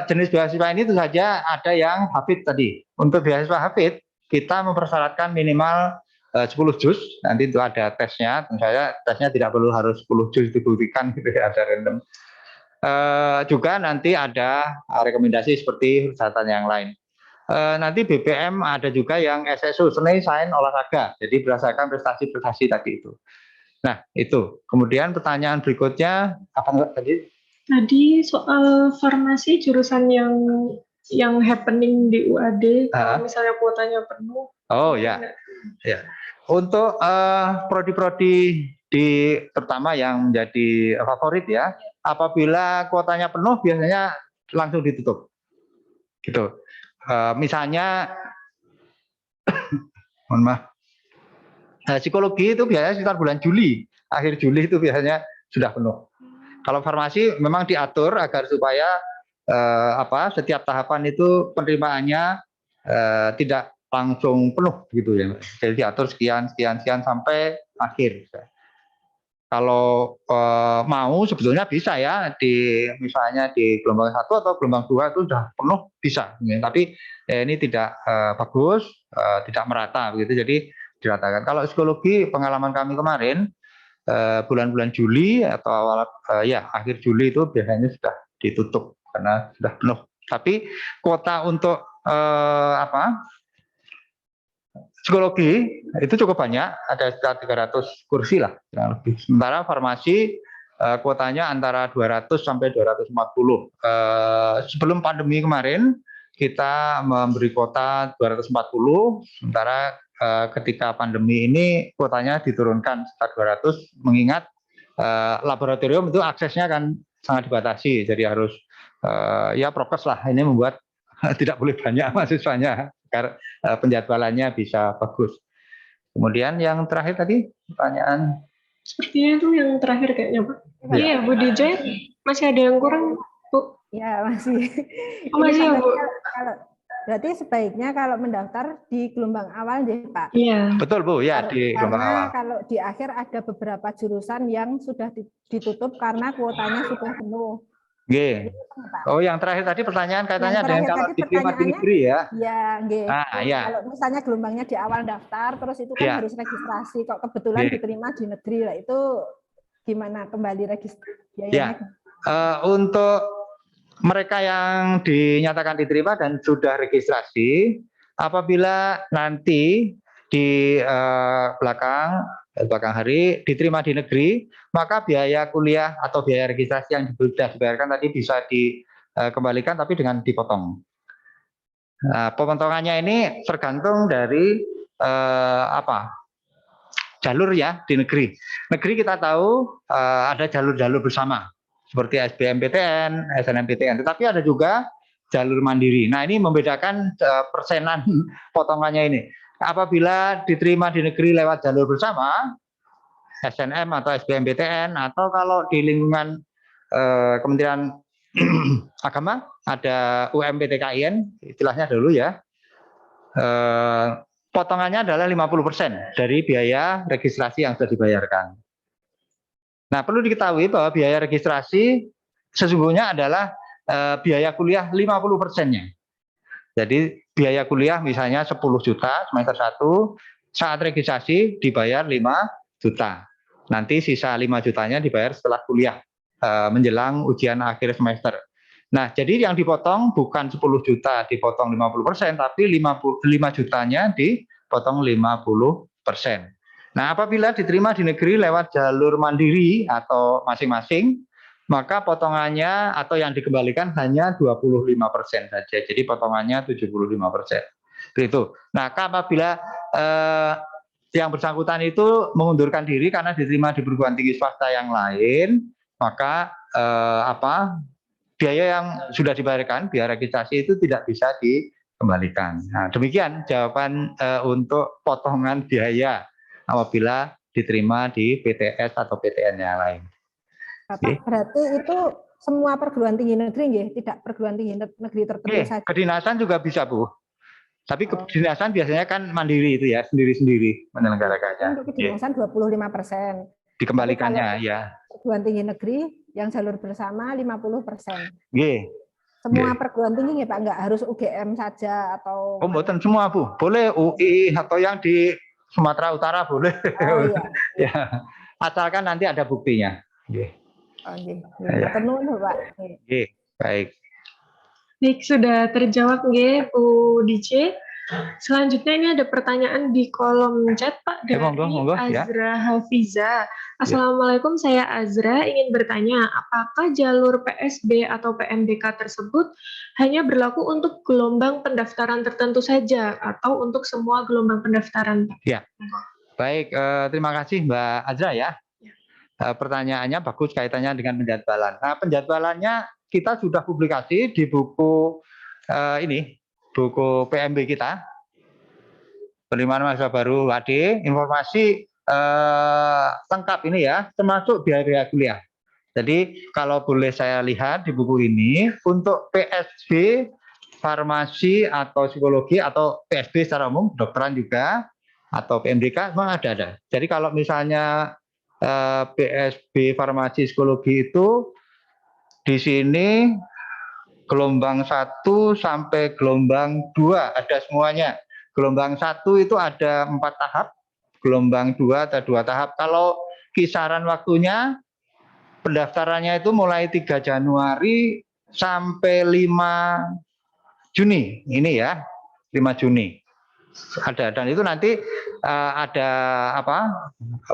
jenis beasiswa ini itu saja ada yang hafid tadi. Untuk beasiswa hafid kita mempersyaratkan minimal 10 juz. Nanti itu ada tesnya. Tentu saja tesnya tidak perlu harus 10 juz dibuktikan gitu ya, ada random. Juga nanti ada rekomendasi seperti catatan yang lain. Nanti BPM ada juga yang SSU, seni, sains, olahraga. Jadi berdasarkan prestasi-prestasi tadi itu. Nah, itu. Kemudian pertanyaan berikutnya apa tadi? Tadi soal farmasi jurusan yang happening di UAD, kalau misalnya kuotanya penuh. Oh ya, ya. Untuk prodi-prodi terutama yang menjadi favorit ya, apabila kuotanya penuh biasanya langsung ditutup. Gitu. Misalnya, mohon maaf, psikologi itu biasanya sekitar bulan Juli, akhir Juli itu biasanya sudah penuh. Kalau farmasi memang diatur agar supaya setiap tahapan itu penerimaannya tidak langsung penuh gitu ya. Jadi diatur sekian sampai akhir. Kalau mau sebetulnya bisa ya misalnya di gelombang 1 atau gelombang 2 itu sudah penuh bisa. Tapi ini tidak bagus, tidak merata begitu. Jadi diratakan. Kalau psikologi pengalaman kami kemarin bulan-bulan Juli atau awal akhir Juli itu biasanya sudah ditutup karena sudah penuh. Tapi kuota untuk psikologi itu cukup banyak, ada sekitar 300 kursi lah kurang lebih. Sementara farmasi kuotanya antara 200 sampai 240. Sebelum pandemi kemarin kita memberi kuota 240, sementara ketika pandemi ini kuotanya diturunkan sekitar 200, mengingat laboratorium itu aksesnya kan sangat dibatasi, jadi harus prokes lah. Ini membuat tidak boleh banyak mahasiswanya agar penjadwalannya bisa bagus. Kemudian yang terakhir tadi pertanyaan. Sepertinya itu yang terakhir kayaknya, Pak. Iya, Bu DJ, masih ada yang kurang, Bu? Ya, masih. Masih ya, Bu? Berarti sebaiknya kalau mendaftar di gelombang awal deh, Pak. Iya. Betul, Bu, ya di gelombang awal. Karena kalau di akhir ada beberapa jurusan yang sudah ditutup karena kuotanya sudah penuh. G. Oh, yang terakhir tadi pertanyaan kaitannya dengan kalau diterima di negeri ya? Ya, G. Ya. Kalau misalnya gelombangnya di awal daftar, terus itu kan harus registrasi. Kok kebetulan diterima di negeri lah, itu gimana kembali registrasi? Ya, untuk mereka yang dinyatakan diterima dan sudah registrasi, apabila nanti di belakang hari diterima di negeri, maka biaya kuliah atau biaya registrasi yang sudah dibayarkan tadi bisa dikembalikan, tapi dengan dipotong. Nah, pemotongannya ini tergantung dari jalur ya di negeri. Negeri kita tahu ada jalur-jalur bersama seperti SBMPTN, SNMPTN, tetapi ada juga jalur mandiri. Nah, ini membedakan persenan potongannya ini. Apabila diterima di negeri lewat jalur bersama, SNM atau SBMPTN, atau kalau di lingkungan Kementerian Agama ada UMPTKIN, istilahnya dulu ya, potongannya adalah 50% dari biaya registrasi yang sudah dibayarkan. Nah, perlu diketahui bahwa biaya registrasi sesungguhnya adalah biaya kuliah 50%-nya. Jadi biaya kuliah misalnya 10 juta semester 1, saat registrasi dibayar 5 juta. Nanti sisa 5 jutanya dibayar setelah kuliah menjelang ujian akhir semester. Nah, jadi yang dipotong bukan 10 juta dipotong 50%, tapi 5 jutanya dipotong 50%. Nah, apabila diterima di negeri lewat jalur mandiri atau masing-masing, maka potongannya atau yang dikembalikan hanya 25% saja. Jadi potongannya 75%. Begitu. Nah, apabila yang bersangkutan itu mengundurkan diri karena diterima di perguruan tinggi swasta yang lain, maka biaya yang sudah dibayarkan, biaya registrasi itu tidak bisa dikembalikan. Nah, demikian jawaban untuk potongan biaya apabila diterima di PTS atau PTN yang lain. Bapak, berarti itu semua perguruan tinggi negeri, nggih? Tidak perguruan tinggi negeri tertentu saja? Kedinasan juga bisa, Bu. Tapi kedinasan biasanya kan mandiri itu ya, sendiri-sendiri menyelenggarakannya. Untuk kedinasan 25%. Dikembalikannya ya. Perguruan tinggi negeri yang jalur bersama 50%. Semua perguruan tinggi ya Pak, nggak harus UGM saja atau... Oh, mboten semua, Bu. Boleh UI atau yang di Sumatera Utara boleh. Oh iya. Ya. Asalkan nanti ada buktinya. Oh, ya. Pak. Baik. Baik, sudah terjawab nggih Bu DJ. Selanjutnya ini ada pertanyaan di kolom chat Pak dari Azra Hafiza. Assalamualaikum, saya Azra ingin bertanya, apakah jalur PSB atau PMDK tersebut hanya berlaku untuk gelombang pendaftaran tertentu saja atau untuk semua gelombang pendaftaran Pak? Ya. Baik, terima kasih Mbak Azra ya. Pertanyaannya bagus kaitannya dengan penjadwalan. Nah, penjadwalannya kita sudah publikasi di buku buku PMB kita, penerimaan mahasiswa baru WAD, informasi lengkap ini ya, termasuk biaya kuliah. Jadi kalau boleh saya lihat di buku ini, untuk PSB, farmasi atau psikologi atau PSB secara umum, dokteran juga, atau PMDK memang ada. Jadi kalau misalnya PSB farmasi psikologi itu di sini gelombang 1 sampai gelombang 2 ada semuanya. Gelombang 1 itu ada 4 tahap, gelombang 2 ada 2 tahap. Kalau kisaran waktunya pendaftarannya itu mulai 3 Januari sampai 5 Juni. Ini ya, 5 Juni. Ada, dan itu nanti ada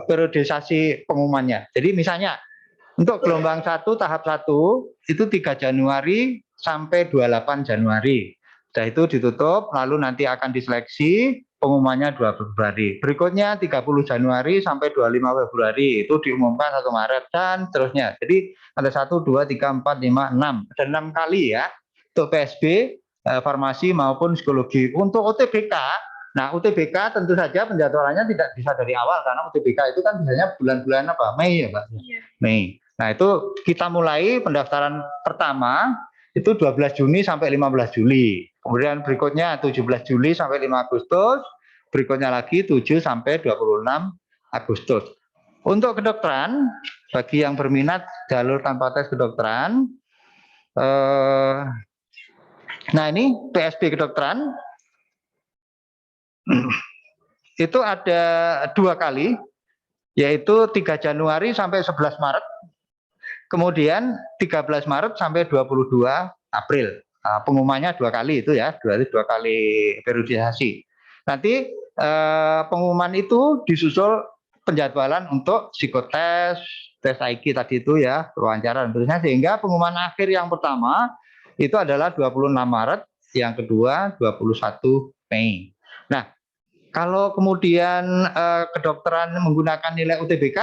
periodisasi pengumumannya. Jadi misalnya untuk gelombang 1 tahap 1 itu 3 Januari sampai 28 Januari. Setelah itu ditutup, lalu nanti akan diseleksi, pengumumannya 2 Februari. Berikutnya 30 Januari sampai 25 Februari, itu diumumkan 1 Maret dan seterusnya. Jadi ada 1, 2, 3, 4, 5, 6. Ada 6 kali ya untuk PSB, farmasi maupun psikologi. Untuk UTBK, nah UTBK tentu saja penjadwalannya tidak bisa dari awal karena UTBK itu kan biasanya bulan-bulan Mei ya Pak? Mei. Nah itu kita mulai pendaftaran pertama itu 12 Juni sampai 15 Juli. Kemudian berikutnya 17 Juli sampai 5 Agustus. Berikutnya lagi 7 sampai 26 Agustus. Untuk kedokteran, bagi yang berminat jalur tanpa tes kedokteran, nah ini PSB kedokteran, itu ada 2 kali, yaitu 3 Januari sampai 11 Maret. kemudian 13 Maret sampai 22 April. Pengumumannya 2 kali itu ya, dua kali periodisasi. Nanti pengumuman itu disusul penjadwalan untuk psikotes, tes IQ tadi itu ya, wawancara dan seterusnya, sehingga pengumuman akhir yang pertama itu adalah 26 Maret, yang kedua 21 Mei. Nah, kalau kemudian kedokteran menggunakan nilai UTBK,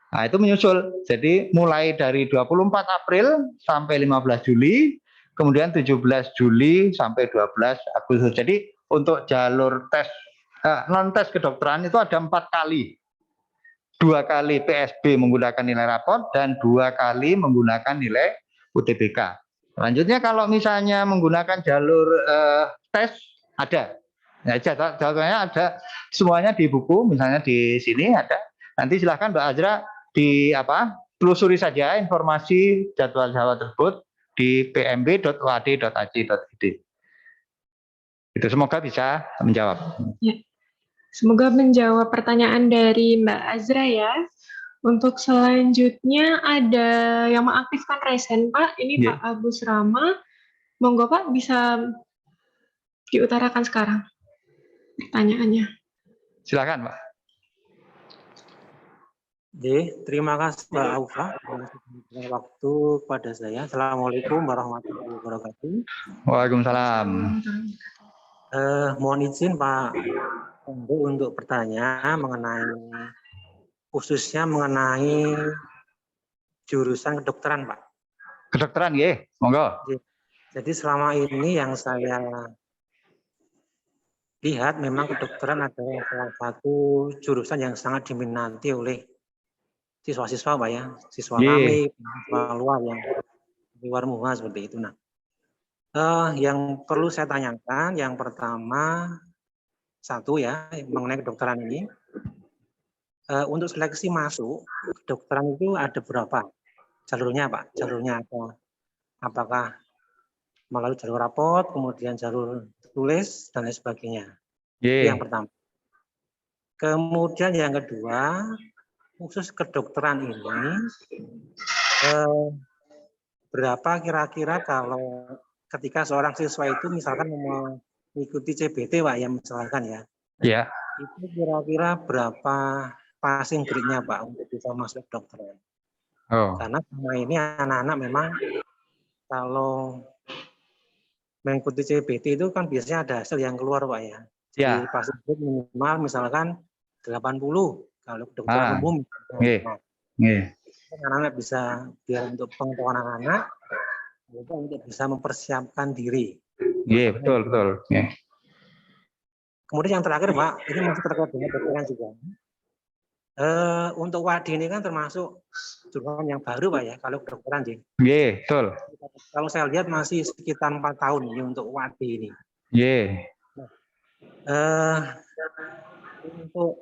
nah itu menyusul. Jadi mulai dari 24 April sampai 15 Juli, kemudian 17 Juli sampai 12 Agustus. Jadi untuk jalur tes non-tes kedokteran itu ada 4 kali. 2 kali PSB menggunakan nilai rapot dan 2 kali menggunakan nilai UTBK. Selanjutnya kalau misalnya menggunakan jalur tes ada. Ya, jadwalnya ada semuanya di buku, misalnya di sini ada. Nanti silahkan Mbak Azra telusuri saja informasi jadwal tersebut di pmb.uad.ac.id. Itu semoga bisa menjawab. Ya. Semoga menjawab pertanyaan dari Mbak Azra ya. Untuk selanjutnya ada yang mengaktifkan resen Pak, ini Pak Agus Rama. Monggo Pak bisa diutarakan sekarang pertanyaannya. Silakan Pak. Terima kasih Mbak Aufa waktu pada saya. Assalamualaikum warahmatullahi wabarakatuh. Waalaikumsalam. Mohon izin Pak untuk bertanya khususnya mengenai jurusan kedokteran Pak. Kedokteran ya, monggo. Jadi selama ini yang saya lihat memang kedokteran adalah salah satu jurusan yang sangat diminati oleh siswa-siswa Pak ya, siswa kami, siswa luar yang di luar MUHA seperti itu. Nah, yang perlu saya tanyakan, yang pertama satu ya mengenai kedokteran ini, untuk seleksi masuk kedokteran itu ada berapa jalurnya Pak? Jalurnya apakah melalui jalur rapot, kemudian jalur tulis dan lain sebagainya. Itu yang pertama. Kemudian yang kedua, khusus kedokteran ini, berapa kira-kira kalau ketika seorang siswa itu misalkan mengikuti CBT Pak ya misalkan ya, itu kira-kira berapa passing grade-nya Pak untuk bisa masuk kedokteran? Karena selama ini anak-anak memang kalau mengikuti CBT itu kan biasanya ada hasil yang keluar Pak ya. Jadi passing grade minimal misalkan 80 kalau kedokteran umum. Anak-anak bisa biar untuk pengetahuan anak-anak untuk bisa mempersiapkan diri. Betul. Kemudian yang terakhir Pak, ini masih terkait dengan kedokteran juga. Untuk WADI ini kan termasuk jurusan yang baru Pak ya, kalau kedokteran sih. Betul. Kalau saya lihat masih sekitar 4 tahun ini untuk WADI ini. Untuk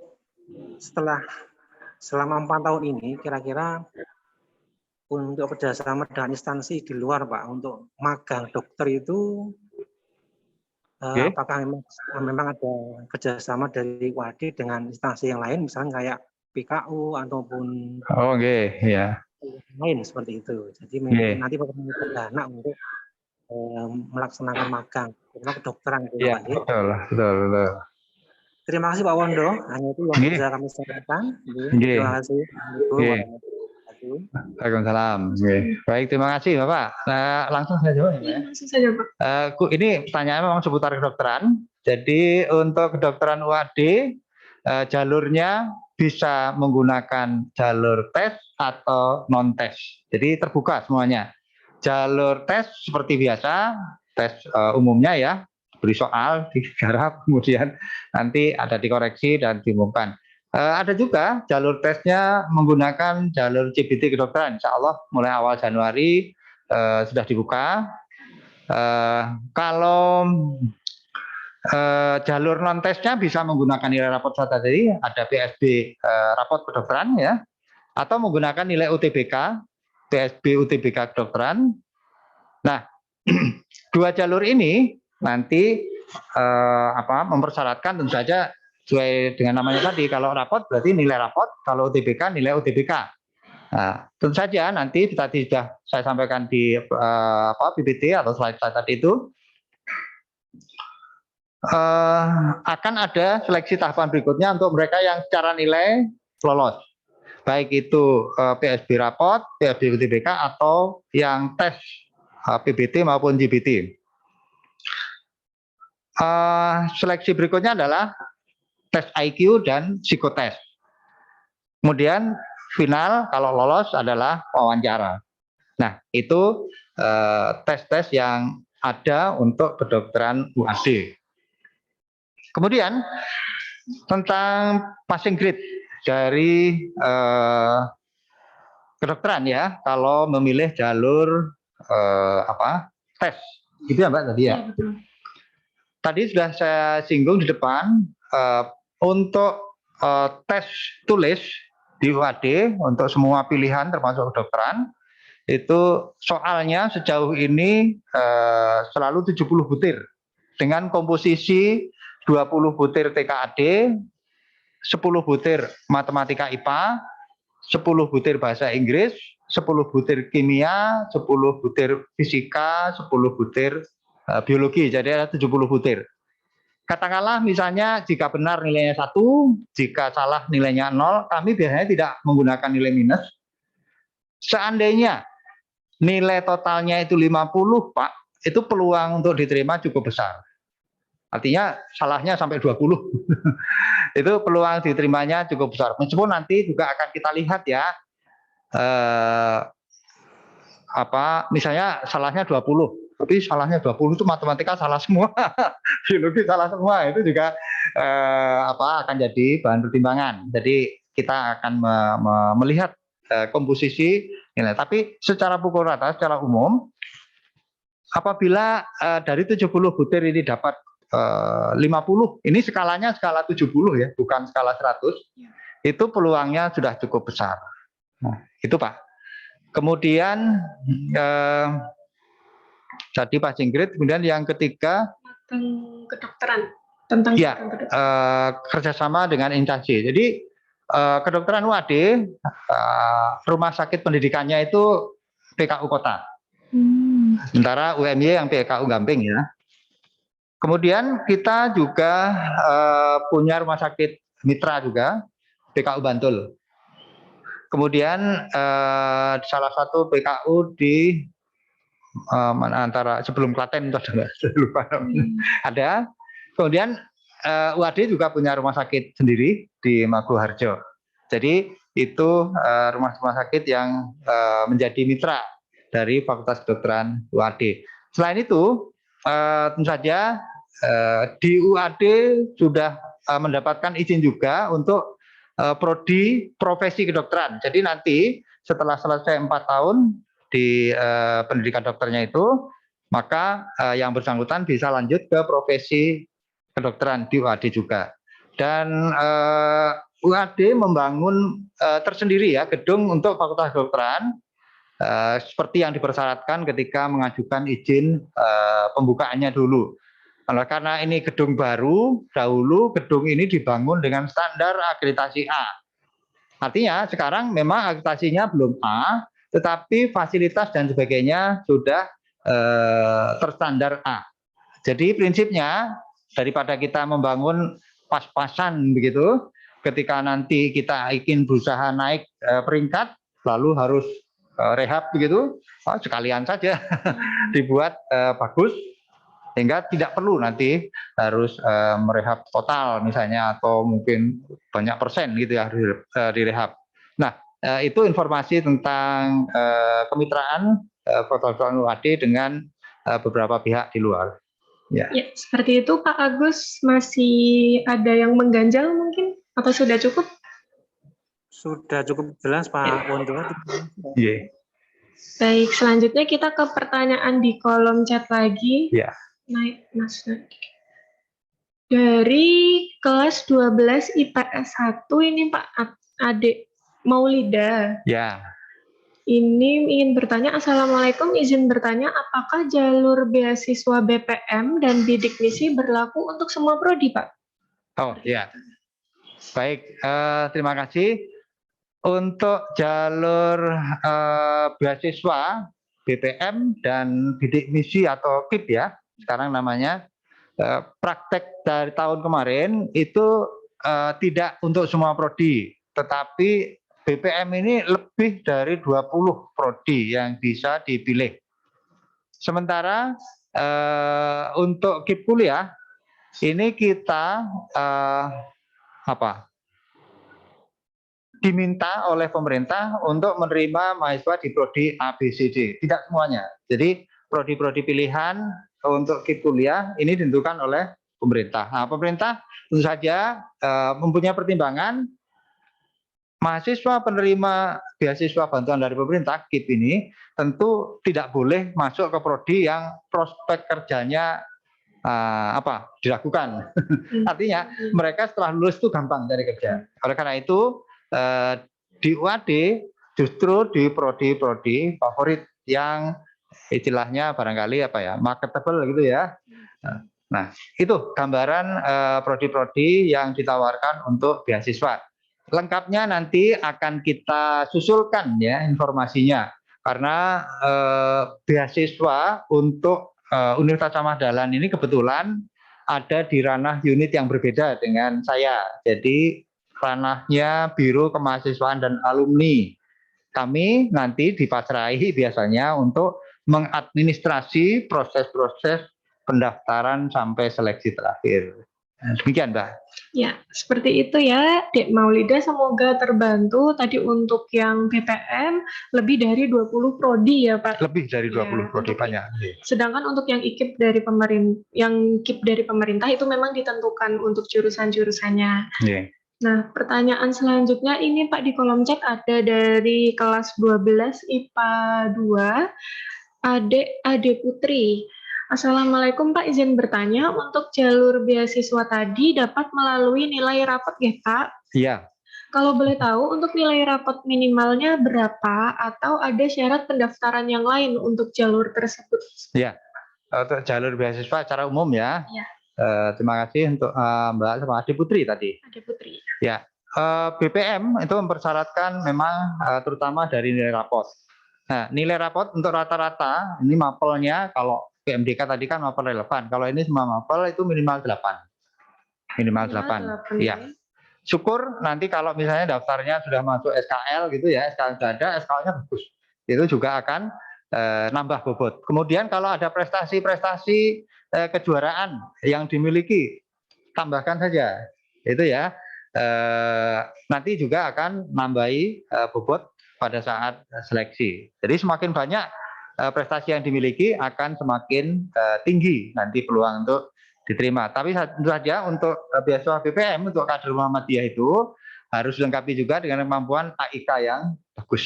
selama 4 tahun ini kira-kira untuk kerjasama dengan instansi di luar Pak untuk magang dokter itu apakah memang ada kerjasama dari WADI dengan instansi yang lain misalnya kayak PKU ataupun lain seperti itu. Jadi nanti bagaimana dana untuk melaksanakan magang karena kedokteran itu Pak. Betul. Terima kasih Pak Wondo, hanya itu yang bisa kami sampaikan. Terima kasih. Waalaikumsalam. Baik, terima kasih Bapak. Langsung saja jawab ya. Langsung saja Pak. Ini pertanyaan memang seputar kedokteran. Jadi untuk kedokteran UAD jalurnya bisa menggunakan jalur tes atau non tes. Jadi terbuka semuanya. Jalur tes seperti biasa, tes umumnya ya. Beri soal, digarap, kemudian nanti ada dikoreksi dan diumumkan. Ada juga jalur tesnya menggunakan jalur CBT kedokteran. Insya Allah mulai awal Januari sudah dibuka. Kalau jalur non tesnya bisa menggunakan nilai rapot tadi, ada PSB rapot kedokteran ya, atau menggunakan nilai UTBK, PSB UTBK kedokteran. Nah, 2 jalur ini nanti mempersyaratkan tentu saja sesuai dengan namanya tadi, kalau rapot berarti nilai rapot, kalau UTBK nilai UTBK. Nah, tentu saja nanti tadi sudah saya sampaikan di PPT atau slide tadi itu akan ada seleksi tahapan berikutnya untuk mereka yang secara nilai lolos, baik itu PSB rapot, PSB UTBK atau yang tes PBT maupun JBT. Seleksi berikutnya adalah tes IQ dan psikotes. Kemudian final kalau lolos adalah wawancara. Nah, itu tes-tes yang ada untuk kedokteran UAD. Kemudian tentang passing grade dari kedokteran ya, kalau memilih jalur tes, gitu ya Mbak tadi ya. Tadi sudah saya singgung di depan untuk tes tulis di UAD untuk semua pilihan termasuk kedokteran itu soalnya sejauh ini selalu 70 butir dengan komposisi 20 butir TKAD, 10 butir matematika IPA, 10 butir bahasa Inggris, 10 butir kimia, 10 butir fisika, 10 butir biologi. Jadi ada 70 butir. Katakanlah misalnya jika benar nilainya 1, jika salah nilainya 0, kami biasanya tidak menggunakan nilai minus. Seandainya nilai totalnya itu 50, Pak, itu peluang untuk diterima cukup besar. Artinya salahnya sampai 20. Itu peluang diterimanya cukup besar. Meskipun nanti juga akan kita lihat ya, misalnya salahnya 20, tapi salahnya 20 itu matematika salah semua, biologi salah semua, itu juga akan jadi bahan pertimbangan. Jadi kita akan melihat komposisi nilai. Tapi secara pukul rata, secara umum, apabila dari 70 butir ini dapat 50, ini skalanya skala 70 ya, bukan skala 100, itu peluangnya sudah cukup besar. Nah, itu Pak. Kemudian tadi passing grade, kemudian yang ketiga tentang kedokteran, tentang ya kerjasama dengan instansi. Jadi kedokteran UAD rumah sakit pendidikannya itu PKU kota, sementara UMY yang PKU Gamping ya. Kemudian kita juga punya rumah sakit mitra juga, PKU Bantul. Kemudian salah satu PKU di antara sebelum Klaten itu ada, lupa. Ada. Kemudian UAD juga punya rumah sakit sendiri di Maguharjo. Jadi itu rumah sakit yang menjadi mitra dari Fakultas Kedokteran UAD. Selain itu, tentu saja di UAD sudah mendapatkan izin juga untuk prodi profesi kedokteran. Jadi nanti setelah selesai 4 tahun di pendidikan dokternya itu, maka yang bersangkutan bisa lanjut ke profesi kedokteran di UAD juga. Dan UAD membangun tersendiri ya gedung untuk Fakultas Kedokteran seperti yang dipersyaratkan ketika mengajukan izin pembukaannya dulu. Karena ini gedung baru, dahulu gedung ini dibangun dengan standar akreditasi A. Artinya sekarang memang akreditasinya belum A, tetapi fasilitas dan sebagainya sudah terstandar A. Jadi prinsipnya daripada kita membangun pas-pasan begitu, ketika nanti kita ingin berusaha naik peringkat, lalu harus rehab begitu, sekalian saja dibuat bagus, sehingga tidak perlu nanti harus merehab total misalnya, atau mungkin banyak persen gitu ya direhab. Nah, itu informasi tentang kemitraan Fakultas UAD dengan beberapa pihak di luar. Ya, seperti itu Pak Agus. Masih ada yang mengganjal mungkin, atau sudah cukup? Sudah cukup jelas Pak Wondro. Yeah. Baik, selanjutnya kita ke pertanyaan di kolom chat lagi. Yeah. Naik Mas. Dari kelas 12 IPS 1 ini Pak Adik Maulida. Ya. Ini ingin bertanya, Assalamualaikum, izin bertanya, apakah jalur beasiswa BPM dan bidik misi berlaku untuk semua prodi, Pak? Oh ya, baik. Terima kasih. untuk jalur beasiswa BPM dan bidik misi atau KIP ya, sekarang namanya, praktek dari tahun kemarin itu tidak untuk semua prodi, tetapi BPM ini lebih dari 20 prodi yang bisa dipilih. Sementara untuk KIP kuliah ini kita diminta oleh pemerintah untuk menerima mahasiswa di prodi A, B, C, D. Tidak semuanya. Jadi prodi-prodi pilihan untuk KIP kuliah ini ditentukan oleh pemerintah. Nah, pemerintah tentu saja mempunyai pertimbangan mahasiswa penerima beasiswa bantuan dari pemerintah KIP ini tentu tidak boleh masuk ke prodi yang prospek kerjanya diragukan. Artinya mereka setelah lulus itu gampang cari kerja. Oleh karena itu di UAD justru di prodi-prodi favorit yang istilahnya barangkali marketable gitu ya. Nah, itu gambaran prodi-prodi yang ditawarkan untuk beasiswa. Lengkapnya nanti akan kita susulkan ya informasinya, karena beasiswa untuk Universitas Samah Dahlan ini kebetulan ada di ranah unit yang berbeda dengan saya. Jadi ranahnya Biro Kemahasiswaan dan Alumni. Kami nanti dipasrahi biasanya untuk mengadministrasi proses-proses pendaftaran sampai seleksi terakhir. Demikian, Mbak. Ya, seperti itu ya, Dek Maulida. Semoga terbantu. Tadi untuk yang BPM lebih dari 20 prodi ya, Pak. Lebih dari 20 prodi banyak. Sedangkan untuk yang KIP dari pemerintah itu memang ditentukan untuk jurusan-jurusannya. Yeah. Nah, pertanyaan selanjutnya ini Pak di kolom chat ada dari kelas 12 IPA 2, Ade Putri. Assalamualaikum Pak, izin bertanya, untuk jalur beasiswa tadi dapat melalui nilai rapot ya Pak? Iya. Kalau boleh tahu untuk nilai rapot minimalnya berapa atau ada syarat pendaftaran yang lain untuk jalur tersebut? Iya, untuk jalur beasiswa secara umum ya. Iya. Terima kasih untuk Mbak sama Ade Putri tadi. Ade Putri. Ya, BPM itu mempersyaratkan memang terutama dari nilai rapot. Nah, nilai rapot untuk rata-rata ini mapelnya kalau PMDK tadi kan mapel relevan. Kalau ini semua mapel itu minimal 8. Minimal 8. Iya. Syukur nanti kalau misalnya daftarnya sudah masuk SKL gitu ya, SKL sudah ada, SKL-nya bagus. Itu juga akan nambah bobot. Kemudian kalau ada prestasi-prestasi kejuaraan yang dimiliki, tambahkan saja. Itu ya. Nanti juga akan nambahi bobot pada saat seleksi. Jadi semakin banyak prestasi yang dimiliki akan semakin tinggi nanti peluang untuk diterima. Tapi tentu saja untuk beasiswa BPM untuk kader Muhammadiyah itu harus dilengkapi juga dengan kemampuan AIK yang bagus.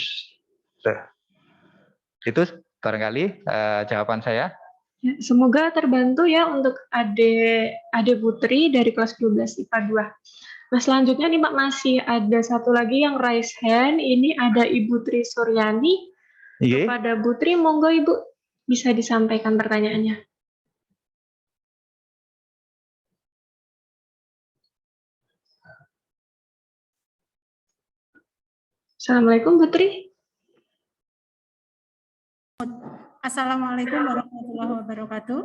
Itu barangkali jawaban saya. Ya, semoga terbantu ya untuk Ade Putri dari kelas 12 IPA 2. Nah, selanjutnya nih Pak, masih ada satu lagi yang raise hand. Ini ada Ibu Tri Suryani. Kepada Bu Tri, monggo Ibu bisa disampaikan pertanyaannya. Assalamualaikum Bu Tri. Assalamualaikum warahmatullahi wabarakatuh.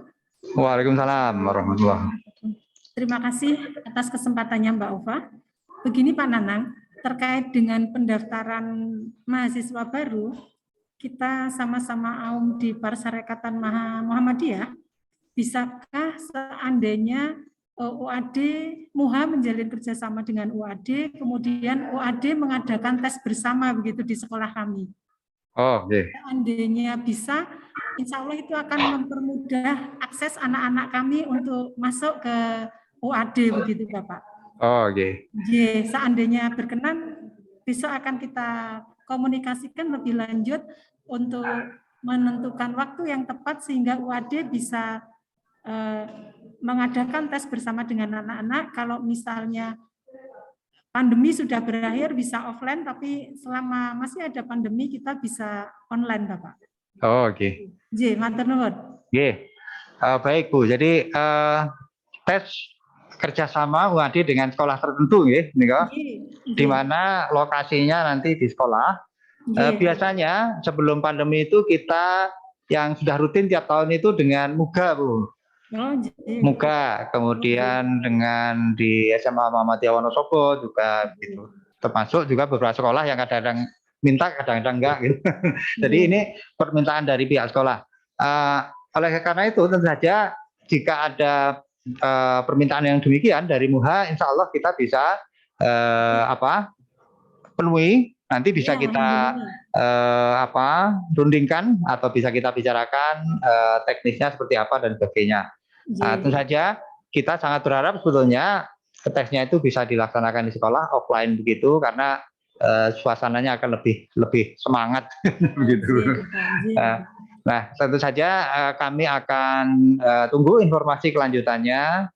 Waalaikumsalam warahmatullahi wabarakatuh. Terima kasih atas kesempatannya Mbak Ova. Begini Pak Nanang, terkait dengan pendaftaran mahasiswa baru, kita sama-sama AUM di Perserikatan Muhammadiyah, bisakah seandainya UAD MUHA menjalin kerjasama dengan UAD, kemudian UAD mengadakan tes bersama begitu di sekolah kami? Oh, okay. Seandainya bisa, insya Allah itu akan mempermudah akses anak-anak kami untuk masuk ke UAD begitu Bapak. Oh, oke. Okay. Seandainya berkenan, besok akan kita komunikasikan lebih lanjut untuk menentukan waktu yang tepat sehingga UAD bisa mengadakan tes bersama dengan anak-anak. Kalau misalnya pandemi sudah berakhir bisa offline, tapi selama masih ada pandemi kita bisa online Bapak. Oh, oke. Matur nuwun. Baik Bu, jadi tes kerjasama UAD dengan sekolah tertentu, ya, Nggih, di mana lokasinya nanti di sekolah. nggih. Biasanya sebelum pandemi itu kita yang sudah rutin tiap tahun itu dengan Muga, Bu. Oh, nggih. Muga, kemudian dengan di SMA Muhammadiyah Wonosobo juga gitu. Termasuk juga beberapa sekolah yang kadang-kadang minta, kadang-kadang enggak gitu. Jadi ini permintaan dari pihak sekolah. Oleh karena itu tentu saja jika ada permintaan yang demikian dari MUHA, insya Allah kita bisa penuhi. Nanti bisa kita rundingkan atau bisa kita bicarakan teknisnya seperti apa dan sebagainya. Tentu saja kita sangat berharap sebetulnya tesnya itu bisa dilaksanakan di sekolah offline begitu, karena suasananya akan lebih semangat begitu. Nah, tentu saja kami akan tunggu informasi kelanjutannya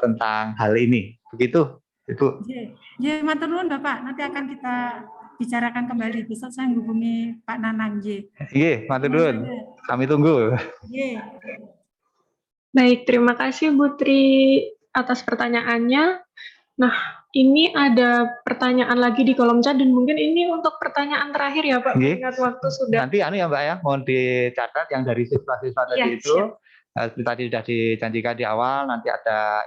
tentang hal ini. Begitu, Ibu. Ya, matur nuwun Bapak. Nanti akan kita bicarakan kembali. Besok saya menghubungi Pak Nanang. Iya, matur nuwun. Kami tunggu. Baik, terima kasih Bu Tri atas pertanyaannya. Nah, ini ada pertanyaan lagi di kolom chat dan mungkin ini untuk pertanyaan terakhir ya Pak, mengingat waktu sudah. Nanti ya Mbak ya, mohon dicatat yang dari siswa-siswa tadi itu. Seperti tadi sudah dijanjikan di awal, nanti ada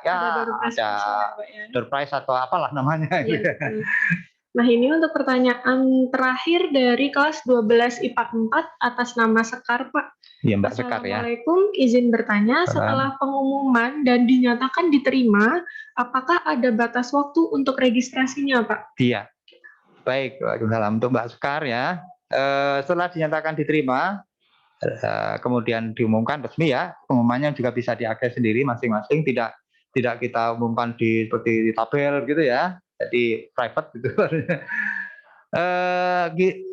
door prize atau apalah namanya. Ya, nah, ini untuk pertanyaan terakhir dari kelas 12 IPA 4 atas nama Sekar, Pak. Iya, Mbak Sekar ya. Assalamualaikum, izin bertanya, setelah pengumuman dan dinyatakan diterima, apakah ada batas waktu untuk registrasinya, Pak? Iya. Baik, Waalaikumsalam. Untuk Mbak Sekar ya, setelah dinyatakan diterima, kemudian diumumkan resmi ya, pengumumannya juga bisa diakses sendiri masing-masing, tidak kita umumkan seperti di tabel gitu ya, jadi private gitu.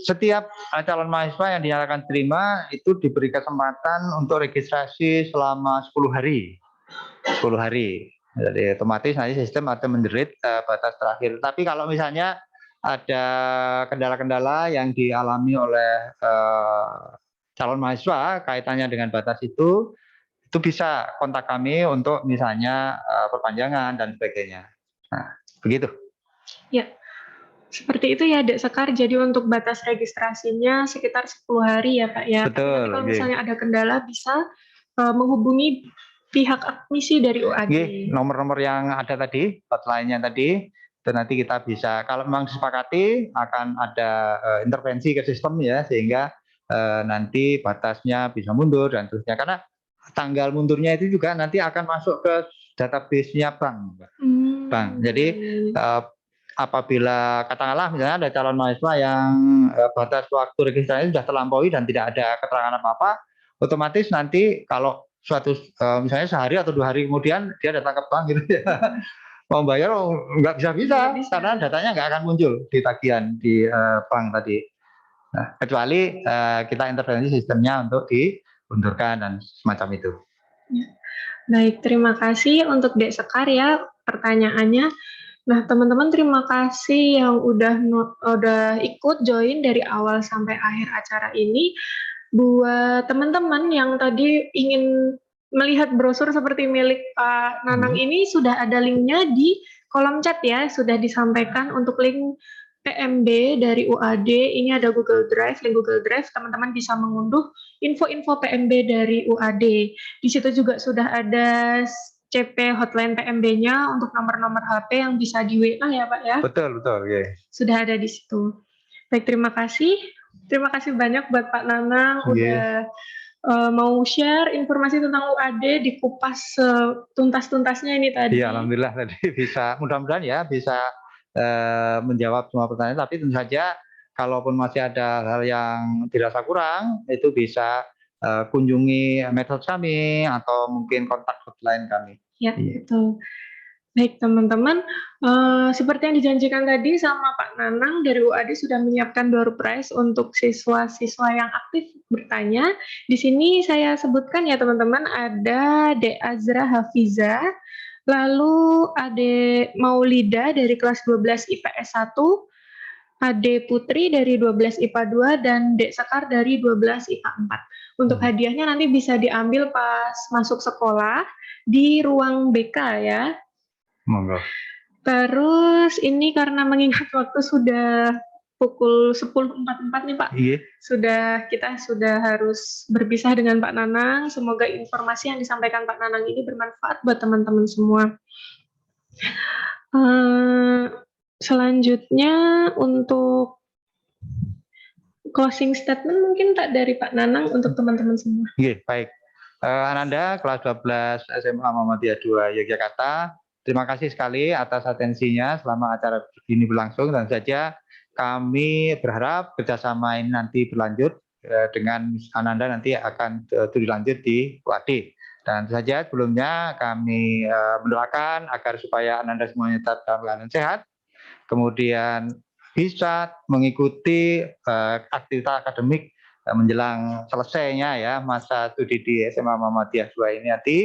Setiap calon mahasiswa yang dinyatakan terima itu diberi kesempatan untuk registrasi selama 10 hari. 10 hari. Jadi otomatis nanti sistem akan menderit batas terakhir. Tapi kalau misalnya ada kendala-kendala yang dialami oleh calon mahasiswa kaitannya dengan batas itu bisa kontak kami untuk misalnya perpanjangan dan sebagainya. Nah, begitu. Ya, seperti itu ya Dek Sekar. Jadi untuk batas registrasinya sekitar 10 hari ya Pak ya. Betul. Kalau misalnya ada kendala bisa menghubungi pihak admisi dari UAD. Nomor-nomor yang ada tadi, hotline-nya tadi, dan nanti kita bisa, kalau memang disepakati akan ada intervensi ke sistem ya, sehingga nanti batasnya bisa mundur dan seterusnya. Karena tanggal mundurnya itu juga nanti akan masuk ke database-nya bank. Jadi apabila katakanlah misalnya ada calon mahasiswa yang batas waktu registrasi sudah terlampaui dan tidak ada keterangan apa-apa, otomatis nanti kalau suatu misalnya sehari atau 2 hari kemudian dia datang ke bank gitu ya, mau bayar nggak bisa karena datanya nggak akan muncul di tagihan di bank tadi. Nah, kecuali kita intervensi sistemnya untuk diundurkan dan semacam itu. Baik, terima kasih untuk Dek Sekar ya pertanyaannya. Nah, teman-teman terima kasih yang udah ikut join dari awal sampai akhir acara ini. Buat teman-teman yang tadi ingin melihat brosur seperti milik Pak Nanang ini, sudah ada linknya di kolom chat ya, sudah disampaikan untuk link PMB dari UAD. Ini ada Google Drive, link Google Drive, teman-teman bisa mengunduh info-info PMB dari UAD. Di situ juga sudah ada CP hotline PMB-nya untuk nomor-nomor HP yang bisa di WA ya Pak ya? Betul. Okay. Sudah ada di situ. Baik, terima kasih. Terima kasih banyak buat Pak Nanang udah mau share informasi tentang UAD, dikupas tuntas-tuntasnya ini tadi. Iya, alhamdulillah tadi bisa, mudah-mudahan ya bisa menjawab semua pertanyaan. Tapi tentu saja kalaupun masih ada hal yang dirasa kurang, itu bisa kunjungi medsos kami atau mungkin kontak hotline kami. Ya, betul. Baik teman-teman, seperti yang dijanjikan tadi sama Pak Nanang dari UAD sudah menyiapkan door prize untuk siswa-siswa yang aktif bertanya. Di sini saya sebutkan ya teman-teman, ada Dek Azra Hafiza, lalu Ade Maulida dari kelas 12 IPS 1, Ade Putri dari 12 IPA 2, dan Dek Sekar dari 12 IPA 4. Untuk hadiahnya nanti bisa diambil pas masuk sekolah di ruang BK ya. Monggo. Terus ini karena mengingat waktu sudah pukul 10.44 nih Pak. Iya. Kita sudah harus berpisah dengan Pak Nanang. Semoga informasi yang disampaikan Pak Nanang ini bermanfaat buat teman-teman semua. Selanjutnya untuk closing statement mungkin Pak dari Pak Nanang untuk teman-teman semua. Iya, baik. Ananda kelas 12 SMA Muhammadiyah 2 Yogyakarta. Terima kasih sekali atas atensinya selama acara ini berlangsung, dan saja kami berharap kerjasama ini nanti berlanjut dengan Ananda nanti akan dilanjut di UAD. Dan saja sebelumnya kami mendoakan agar supaya Ananda semuanya tetap dalam keadaan sehat, kemudian bisa mengikuti aktivitas akademik menjelang selesainya ya masa studi di SMA Muhammadiyah 2 ini nanti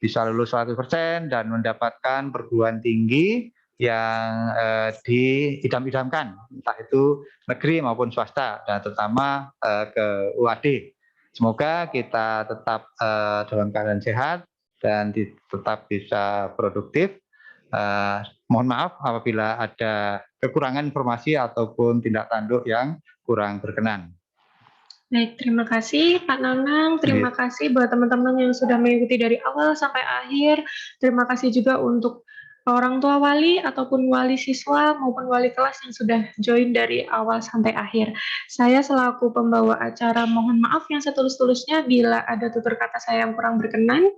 bisa lulus 100% dan mendapatkan perguruan tinggi yang diidam-idamkan, entah itu negeri maupun swasta, dan terutama ke UAD. Semoga kita tetap dalam keadaan sehat dan tetap bisa produktif. Mohon maaf apabila ada kekurangan informasi ataupun tindak tanduk yang kurang berkenan. Baik, terima kasih Pak Nanang, terima kasih buat teman-teman yang sudah mengikuti dari awal sampai akhir. Terima kasih juga untuk orang tua wali ataupun wali siswa maupun wali kelas yang sudah join dari awal sampai akhir. Saya selaku pembawa acara mohon maaf yang setulus-tulusnya bila ada tutur kata saya yang kurang berkenan.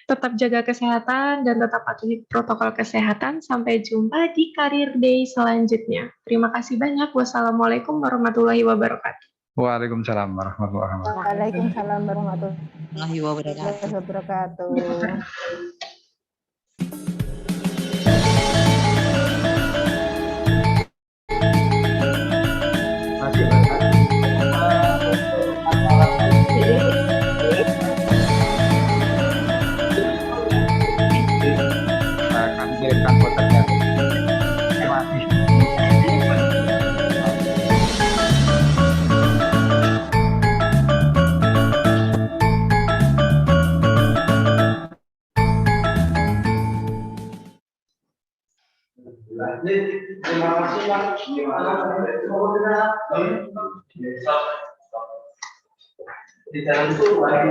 Tetap jaga kesehatan dan tetap patuhi protokol kesehatan. Sampai jumpa di Career Day selanjutnya. Terima kasih banyak. Wassalamualaikum warahmatullahi wabarakatuh. Waalaikumsalam warahmatullahi wabarakatuh. Waalaikumsalam warahmatullahi wabarakatuh. Kami kirimkan fotonya. Terima kasih. Terima kasih Pak.